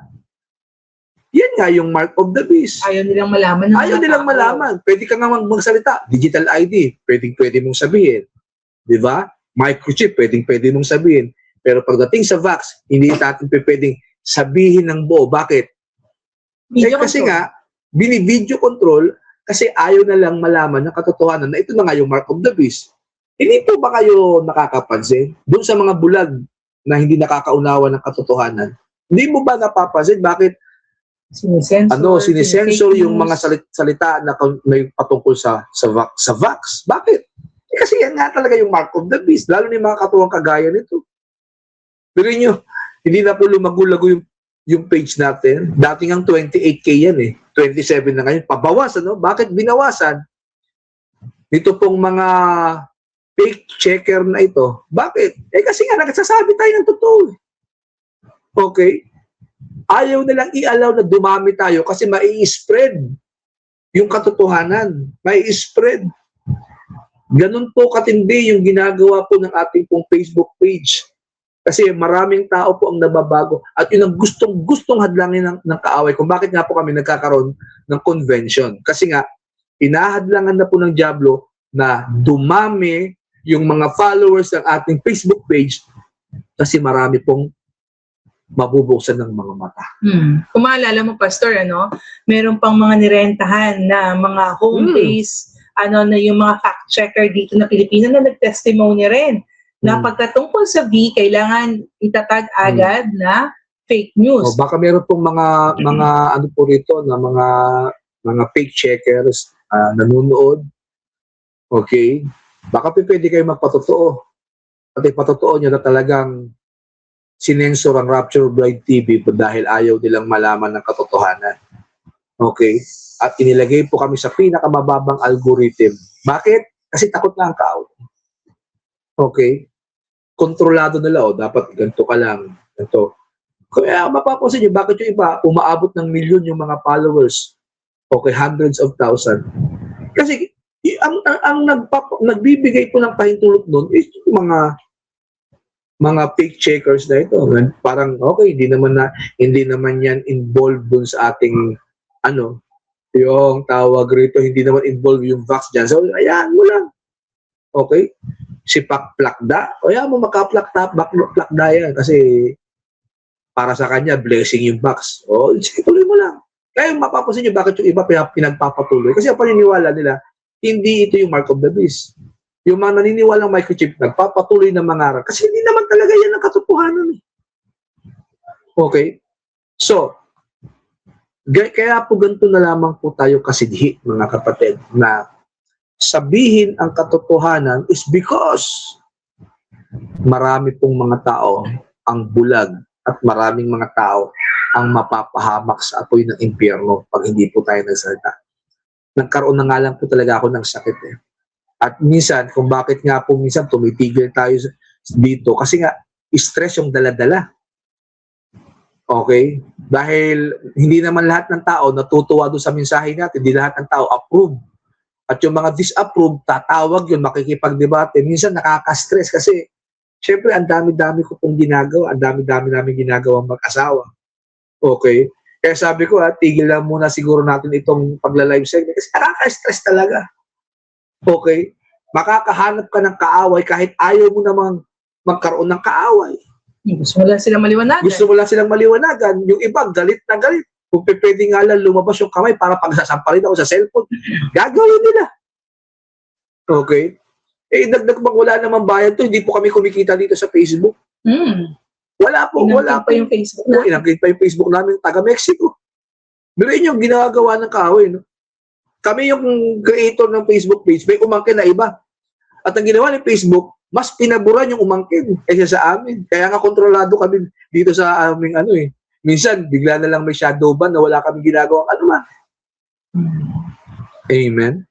Yan nga yung mark of the beast. Ayaw nilang malaman. Ayaw nilang malaman. Pwede ka nga magsalita. Digital ID, pwede mong sabihin. Di ba? Microchip, pwede mong sabihin. Pero pagdating sa vax, hindi natin pwedeng sabihin ng buo. Bakit? Kasi nga, bini-video control kasi ayaw na lang malaman ng katotohanan na ito na nga yung mark of the beast. Hindi po ba kayo nakakapansin? Doon sa mga bulag na hindi nakakaunawa ng katotohanan, hindi mo ba napapansin bakit sinisensor yung mga salita na may patungkol sa vax? Bakit? Kasi yan nga talaga yung mark of the beast, lalo na yung mga katuwang kagaya nito. Pero nyo, hindi na po lumago-lago yung page natin. Dating ang 28K yan 27 na ngayon. Pabawasan, no? Bakit binawasan? Ito pong mga fake checker na ito. Bakit? Kasi nga nagsasabi tayo ng totoo. Okay? Ayaw nilang i-allow na dumami tayo kasi mai-spread yung katotohanan. Mai-spread. Ganun po katindi yung ginagawa po ng ating pong Facebook page. Kasi maraming tao po ang nababago at yun ang gustong hadlangin ng kaaway kung bakit nga po kami nagkakaroon ng convention. Kasi nga, inahadlangan na po ng Diablo na dumami yung mga followers ng ating Facebook page kasi marami pong mabubuksan ng mga mata. Kung maalala mo, Pastor, meron pang mga nirentahan na mga home base, na yung mga fact checker dito na Pilipino na nag-testimony rin. Na pagkatungkol sa V, kailangan itatag agad na fake news. Baka meron pong mga ano po rito na mga fake checkers nanonood. Okay? Baka pwede kayo magpatotoo. At ipatotoo nyo na talagang sinensor ang Rapture Bride TV dahil ayaw nilang malaman ng katotohanan. Okay? At inilagay po kami sa pinakamababang algorithm. Bakit? Kasi takot na ang kaaway. Okay? Kontrolado nila, dapat ganito ka lang. Ganito. Kaya mapapansin nyo, bakit yung iba umaabot ng milyon yung mga followers? Okay, hundreds of thousands. Kasi ang nagbibigay po ng pahintulot nun is yung mga fake checkers na ito. Parang, okay, hindi naman yan involved dun sa ating, yung tawag rito, hindi naman involved yung vax dyan. So, ayan mo lang. Okay? Si Plakda, o yan mo Plakda yan kasi para sa kanya, blessing yung vax. O, sige, tuloy mo lang. Kaya mapapansin nyo bakit yung iba pinagpapatuloy. Kasi ang paniniwala nila, hindi ito yung mark of the beast. Yung mga naniniwalang microchip, nagpapatuloy ng mangarap. Kasi hindi naman talaga yan ang katotohanan. Okay? So, kaya po ganito na lamang po tayo kasidhi, mga kapatid, na sabihin ang katotohanan is because marami pong mga tao ang bulag at maraming mga tao ang mapapahamak sa apoy ng impyerno pag hindi po tayo nagsalita. Nagkaroon na nga lang po talaga ako ng sakit At minsan, kung bakit nga po minsan tumitigil tayo dito, kasi nga, stress yung dala-dala. Okay? Dahil hindi naman lahat ng tao natutuwa doon sa mensahe natin, hindi lahat ng tao approve. At yung mga disapprove, tatawag yun, makikipagdebate. Minsan nakaka-stress kasi, syempre, ang dami-dami ko pong ginagawa, ang dami-dami namin ginagawa mag-asawa. Okay? Kaya sabi ko, tigil lang muna siguro natin itong pagla-live segment kasi nakaka-stress talaga. Okay? Makakahanap ka ng kaaway kahit ayaw mo namang magkaroon ng kaaway. Gusto mo lang silang maliwanagan. Gusto mo lang silang maliwanagan. Yung iba, galit na galit. Kung pwede nga lang lumabas yung kamay para pagsasampalin ako sa cellphone, gagawin nila. Okay? Dagdag bang wala naman bayad to, hindi po kami kumikita dito sa Facebook. Wala po, wala pa yung Facebook namin. Inangkin pa yung Facebook namin, taga-Mexico. Biruin yung ginagawa ng kaaway, Kami yung creator ng Facebook page, may umangkin na iba. At ang ginawa ng Facebook, mas pinaburan yung umangkin kaysa sa amin. Kaya nga kontrolado kami dito sa aming Minsan, bigla na lang may shadow ban na wala kami ginagawa man. Amen?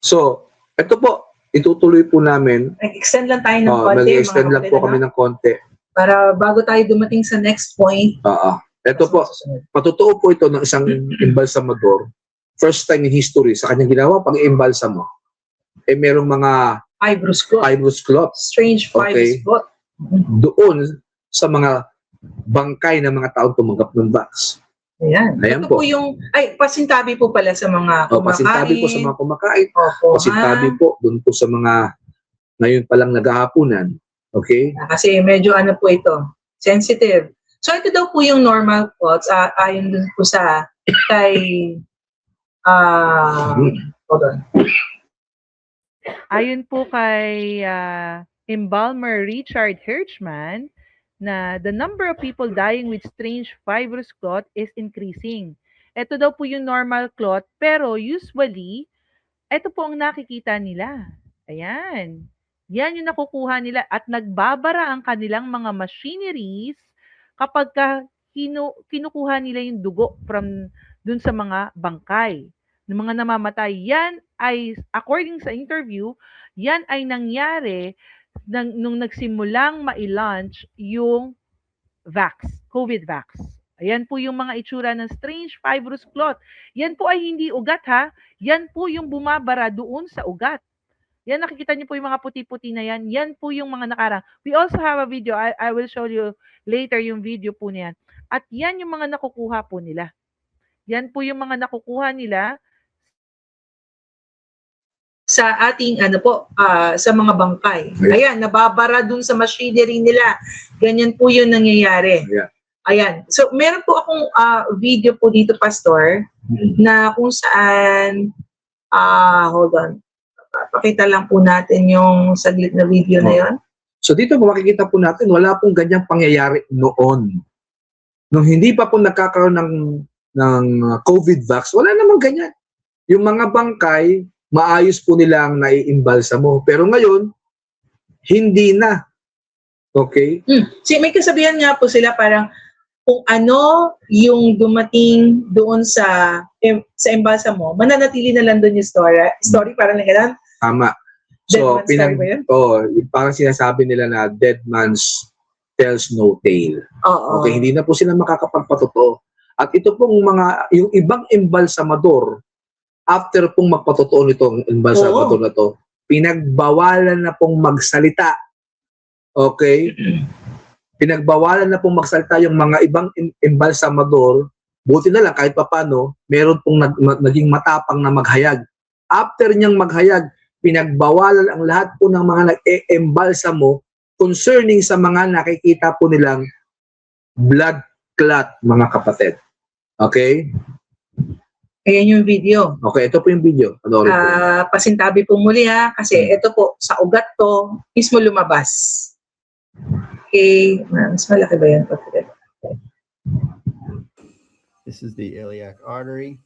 So, ito po, itutuloy po namin. Extend lang tayo ng konti. Mag-extend lang po kami ng konti. Para bago tayo dumating sa next point. Ito po, patotoo po ito ng isang embalsamador. First time in history, sa kanyang ginawa, pag-embalsamo, merong mga fibrous clot. Strange fibrous clot. Doon sa mga bangkay ng mga taong tumanggap ng vax. Ayan. Ayan Ito po. po yung, pasintabi po pala sa mga O, pasintabi po sa mga kumakain. Opo, Pasintabi po dun po sa mga ngayon palang naghahapunan. Okay? Kasi medyo ano po ito, sensitive. So ito daw po yung normal thoughts ayon dun po sa kay hold on. Ayon po kay embalmer Richard Hirschman, na the number of people dying with strange fibrous clot is increasing. Ito daw po yung normal clot, pero usually, ito po ang nakikita nila. Ayan. Yan yung nakukuha nila at nagbabara ang kanilang mga machineries kapag kinukuha nila yung dugo from dun sa mga bangkay ng mga namamatay. Yan ay, according sa interview, yan ay nangyari nung nagsimulang ma-launch yung COVID vax. Ayan po yung mga itsura ng strange fibrous clot. Yan po ay hindi ugat ha. Yan po yung bumabara doon sa ugat. Yan, nakikita niyo po yung mga puti-puti na yan. Yan po yung mga nakarang. We also have a video. I will show you later yung video po niyan. At yan yung mga nakukuha po nila. Yan po yung mga nakukuha nila Sa ating sa mga bangkay. Ayan, nababara dun sa machinery nila. Ganyan po yung nangyayari. Yeah. Ayan. So, meron po akong video po dito, Pastor, na kung saan, hold on. Pakita lang po natin yung saglit na video na yon. So dito po makikita po natin, wala pong ganyang pangyayari noon. Nung hindi pa po nagkakaroon ng COVID vax, wala namang ganyan. Yung mga bangkay, maayos po nilang naiimbalsamo. Pero ngayon, hindi na. Okay? May kasabihan nga po sila parang kung ano yung dumating doon sa embalsamo, mananatili na lang doon yung story parang lang ganun. Tama. So, parang sinasabi nila na dead man's tells no tale. Okay, hindi na po sila makakapagpatotoo. At ito pong yung ibang embalsamador, after pong magpatotoo nitong embalsamador na to, pinagbawalan na pong magsalita. Okay? Pinagbawalan na pong magsalita yung mga ibang embalsamador. Buti na lang kahit papano, meron pong naging matapang na maghayag. After niyang maghayag, pinagbawalan ang lahat po ng mga nag-e-embalsamo concerning sa mga nakikita po nilang blood clot, mga kapatid. Okay? Ayan yung video. Okay, ito po yung video. Pasintabi po muli ha, kasi ito po, sa ugat to, mismo lumabas. Okay, mas malaki ba yan? This is the iliac artery.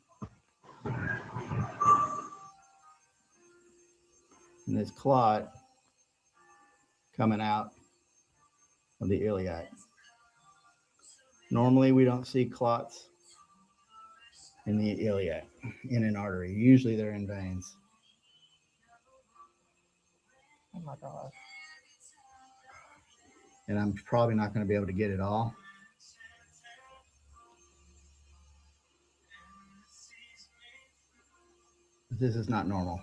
And this clot coming out of the iliac. Normally, we don't see clots in the iliac, in an artery. Usually they're in veins. Oh my God. And I'm probably not going to be able to get it all. This is not normal.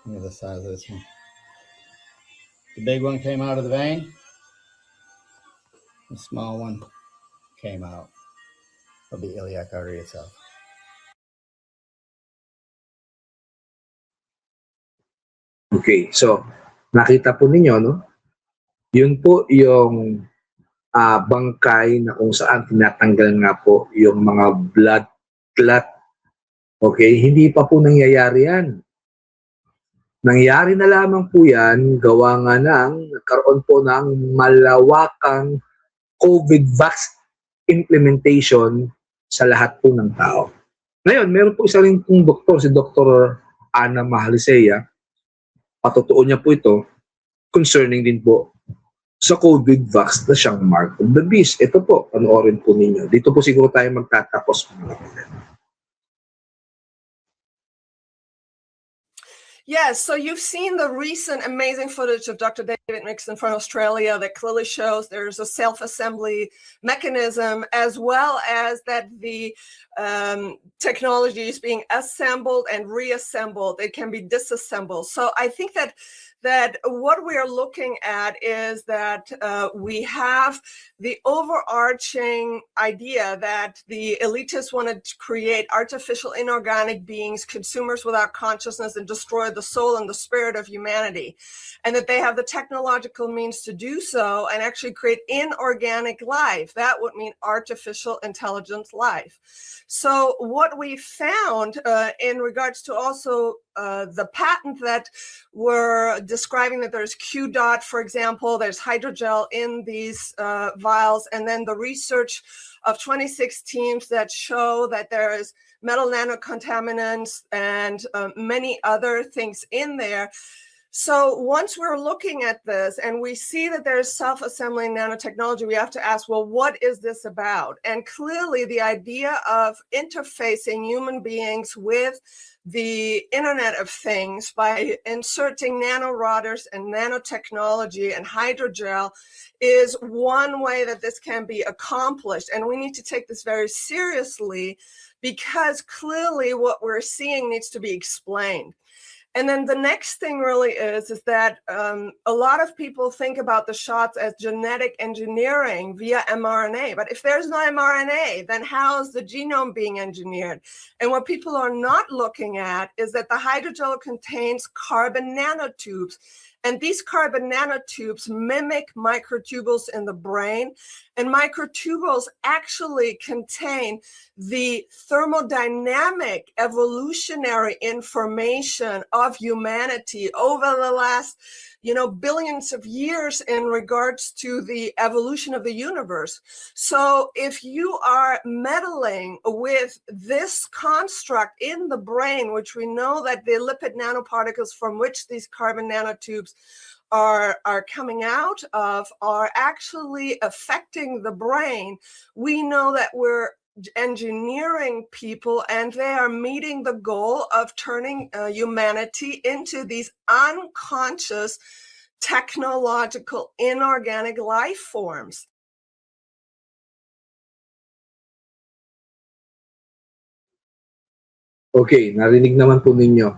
Look at the size of this one. The big one came out of the vein. The small one came out of the iliac artery itself. Okay, so nakita po ninyo, no? Yun po yung bangkay na kung saan tinatanggal nga po yung mga blood clot. Okay, hindi pa po nangyayari yan. Nangyari na lamang po yan, gawa nga nagkaroon po ng malawakang COVID vax implementation sa lahat po ng tao. Ngayon, meron po isa rin pong doktor, si Dr. Ana Mahalisea. Patotoo niya po ito, concerning din po sa COVID vax na siyang mark of the beast. Ito po, panoorin po ninyo. Dito po siguro tayo magtatapos. Yes, so you've seen the recent amazing footage of Dr. David Nixon from Australia that clearly shows there's a self-assembly mechanism, as well as that the technologies being assembled and reassembled. It can be disassembled. So I think that what we are looking at is that we have the overarching idea that the elitists want to create artificial inorganic beings, consumers without consciousness, and destroy the soul and the spirit of humanity, and that they have the technological means to do so and actually create inorganic life. That would mean artificial intelligence life. So what we found in regards to also the patent that were describing that there's Q dot, for example, there's hydrogel in these vials, and then the research of 26 teams that show that there is metal nanocontaminants and many other things in there. So once we're looking at this and we see that there's self-assembling nanotechnology, we have to ask, well, what is this about? And clearly the idea of interfacing human beings with the Internet of Things by inserting nanorouters and nanotechnology and hydrogel is one way that this can be accomplished. And we need to take this very seriously because clearly what we're seeing needs to be explained. And then the next thing really is that a lot of people think about the shots as genetic engineering via mRNA. But if there's no mRNA, then how is the genome being engineered? And what people are not looking at is that the hydrogel contains carbon nanotubes. And these carbon nanotubes mimic microtubules in the brain. And microtubules actually contain the thermodynamic evolutionary information of humanity over the last, billions of years in regards to the evolution of the universe. So if you are meddling with this construct in the brain, which we know that the lipid nanoparticles from which these carbon nanotubes are coming out of are actually affecting the brain, we know that we're engineering people and they are meeting the goal of turning humanity into these unconscious technological inorganic life forms. Okay, narinig naman po ninyo.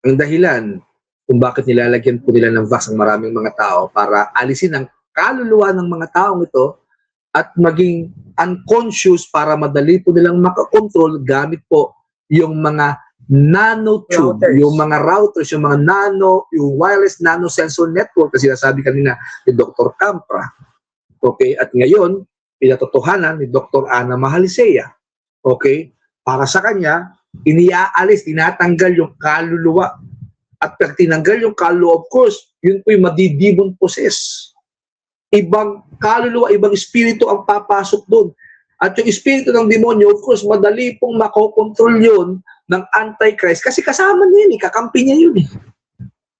Ang dahilan kung bakit nilalagyan po nila ng vax ang maraming mga tao para alisin ang kaluluwa ng mga taong ito at maging unconscious para madali po nilang makakontrol gamit po yung mga nanotube, yung mga routers, yung mga yung wireless nanosensor network kasi sinasabi kanina ni Dr. Campra. Okay, at ngayon, pinatotohanan ni Dr. Ana Mahalisea. Okay, para sa kanya, iniaalis, tinatanggal yung kaluluwa. At pag tinanggal yung kaluluwa, of course, yun po yung madidemon possess. Ibang kaluluwa, ibang espiritu ang papasok doon. At yung espiritu ng demonyo, of course, madali pong makokontrol yun ng Antichrist. Kasi kasama niya yun, kakampi niya yun.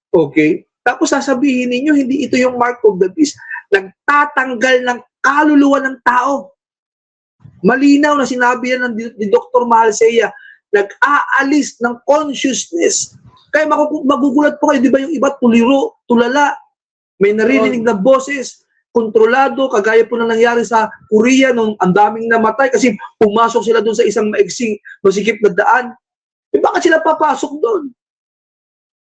Okay? Tapos sasabihin ninyo, hindi ito yung mark of the beast. Nagtatanggal ng kaluluwa ng tao. Malinaw na sinabi yan ni Dr. Mahalisea, nag-aalis ng consciousness. Kaya magugulat po kayo, di ba yung iba tuliro, tulala, may naririnig na boses, kontrolado, kagaya po na nangyari sa Korea nung ang daming namatay kasi pumasok sila doon sa isang masikip na daan. Bakit sila papasok doon?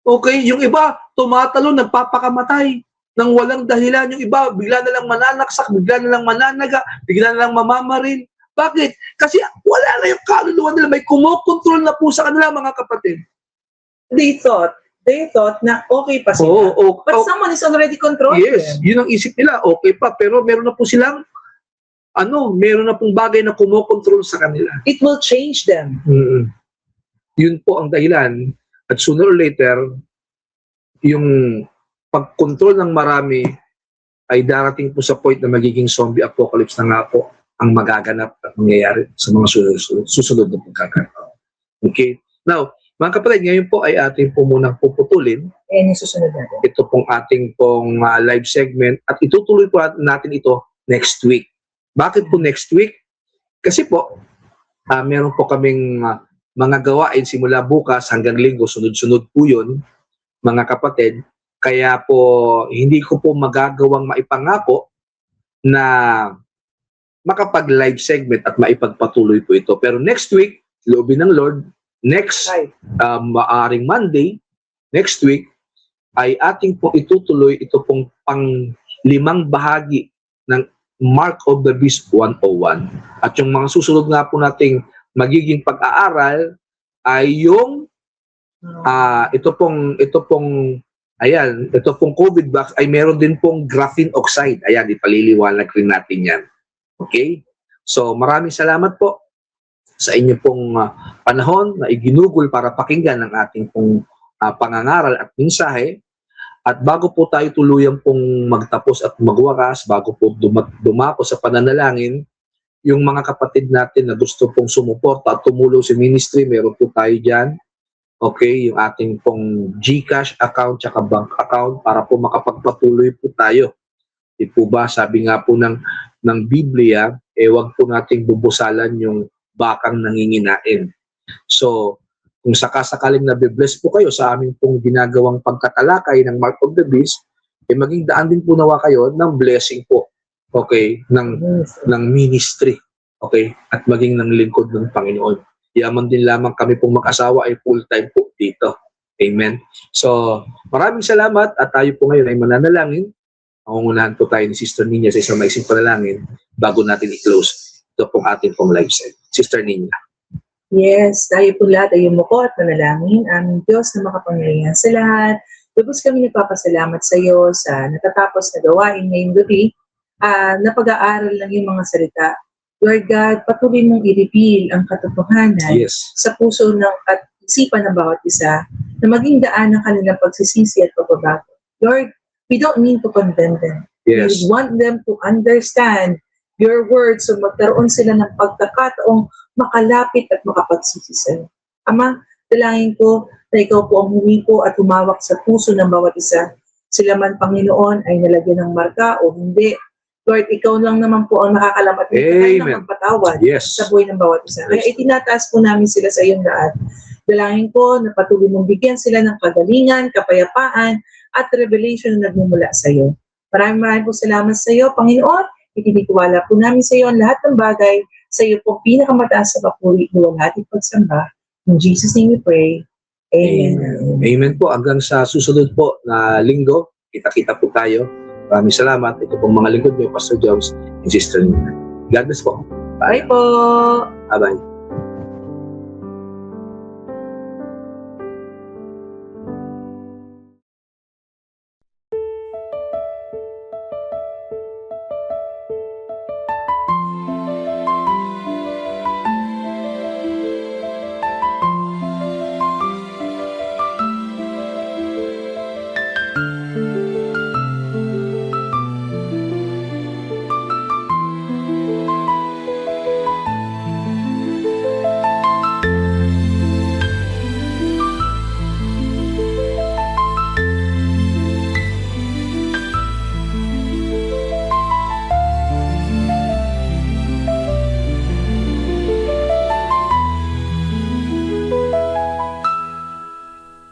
Okay, yung iba tumatalo, nagpapakamatay nang walang dahilan. Yung iba bigla na lang mananaksak, bigla na lang mananaga, bigla na lang mamamaril. Bakit? Kasi wala na yung kaluluwa nila, may kumokontrol na po sa kanila mga kapatid. They thought na okay pa sila. But someone is already controlling Yes, them. yun ang isip nila, okay pa. Pero meron na po silang, meron na pong bagay na kumokontrol sa kanila. It will change them. Yun po ang dahilan. At sooner or later, yung pag-control ng marami ay darating po sa point na magiging zombie apocalypse na nga po ang magaganap at mangyayari sa mga susunod na pagkakataon. Okay? Now, mga kapatid, ngayon po ay ating po munang puputulin. Ayan yung susunod natin. Ito pong ating pong live segment at itutuloy po natin ito next week. Bakit po next week? Kasi po, meron po kaming mga gawain simula bukas hanggang linggo, sunod-sunod po yun, mga kapatid. Kaya po, hindi ko po magagawang maipangako na makapag-live segment at maipagpatuloy po ito. Pero next week, loobin ng Lord, next maaring Monday, next week, ay ating pong itutuloy ito pong pang-5 bahagi ng Mark of the Beast 101. At yung mga susunod nga po nating magiging pag-aaral ay yung ito pong COVID vaccine ay meron din pong graphene oxide. Ayan, ipaliliwanag rin natin yan. Okay? So maraming salamat po sa inyo pong panahon na iginugol para pakinggan ang ating pong pangangaral at mensahe. At bago po tayo tuluyang pong magtapos at magwakas, bago po dumako sa pananalangin, yung mga kapatid natin na gusto pong sumuporta at tumulong sa ministry, meron po tayo dyan. Okay, yung ating pong GCash account at bank account para po makapagpatuloy po tayo. Di po ba, sabi nga po ng Biblia, wag po nating bubusalan yung bakang nanginginain. So, kung sakasakaling nabibless po kayo sa aming pong ginagawang pagkatalakay ng Mark of the Beast, maging daan din po nawa kayo ng blessing po, okay, ng ministry, okay, at maging ng lingkod ng Panginoon. Yaman din lamang kami pong mag-asawa ay full-time po dito. Amen. So, maraming salamat at tayo po ngayon ay mananalangin. Pangungunahan po tayo ni Sister Nina sa isang maiksing panalangin bago natin i-close ito pong ating pong live set. Sister Nina. Yes, tayo po lahat ay yumuko at manalangin. Aming Diyos na makapangyarihan sa lahat. Lubos kami nagpapasalamat sa iyo sa natatapos na gawain ngayong gabi. Napag-aaral lang yung mga salita. Lord God, patuloy mong i-reveal ang katotohanan sa puso ng at isipan ng bawat isa na maging daan ng kanilang pagsisisi at pagbabago. Lord, we don't mean to condemn them. We want them to understand your words so magkaroon sila ng pagkakataong makalapit at makapagsisi sa'yo. Ama, dalangin ko na ikaw po ang humipo at humawak sa puso ng bawat isa. Sila man, Panginoon, ay nalagyan ng marka o hindi. Lord, ikaw lang naman po ang nakakalam at ikaw lang ang patawad sa buhay ng bawat isa. Kaya itinataas po namin sila sa iyong lahat. Dalangin ko na patuloy mong bigyan sila ng kagalingan, kapayapaan, at revelation na nagmumula sa iyo. Maraming po salamat sa iyo, Panginoon. Itinitiwala po namin sa iyo ang lahat ng bagay. Sa iyo po pinakamataas sa papuri, luwalhati at pagsamba. In Jesus' name we pray. Amen. Amen po. Hanggang sa susunod po na linggo, kita-kita po tayo. Maraming salamat. Ito pong mga lingkod niyo, Pastor Jones and Sister Nina. God bless po. Bye po. Bye-bye.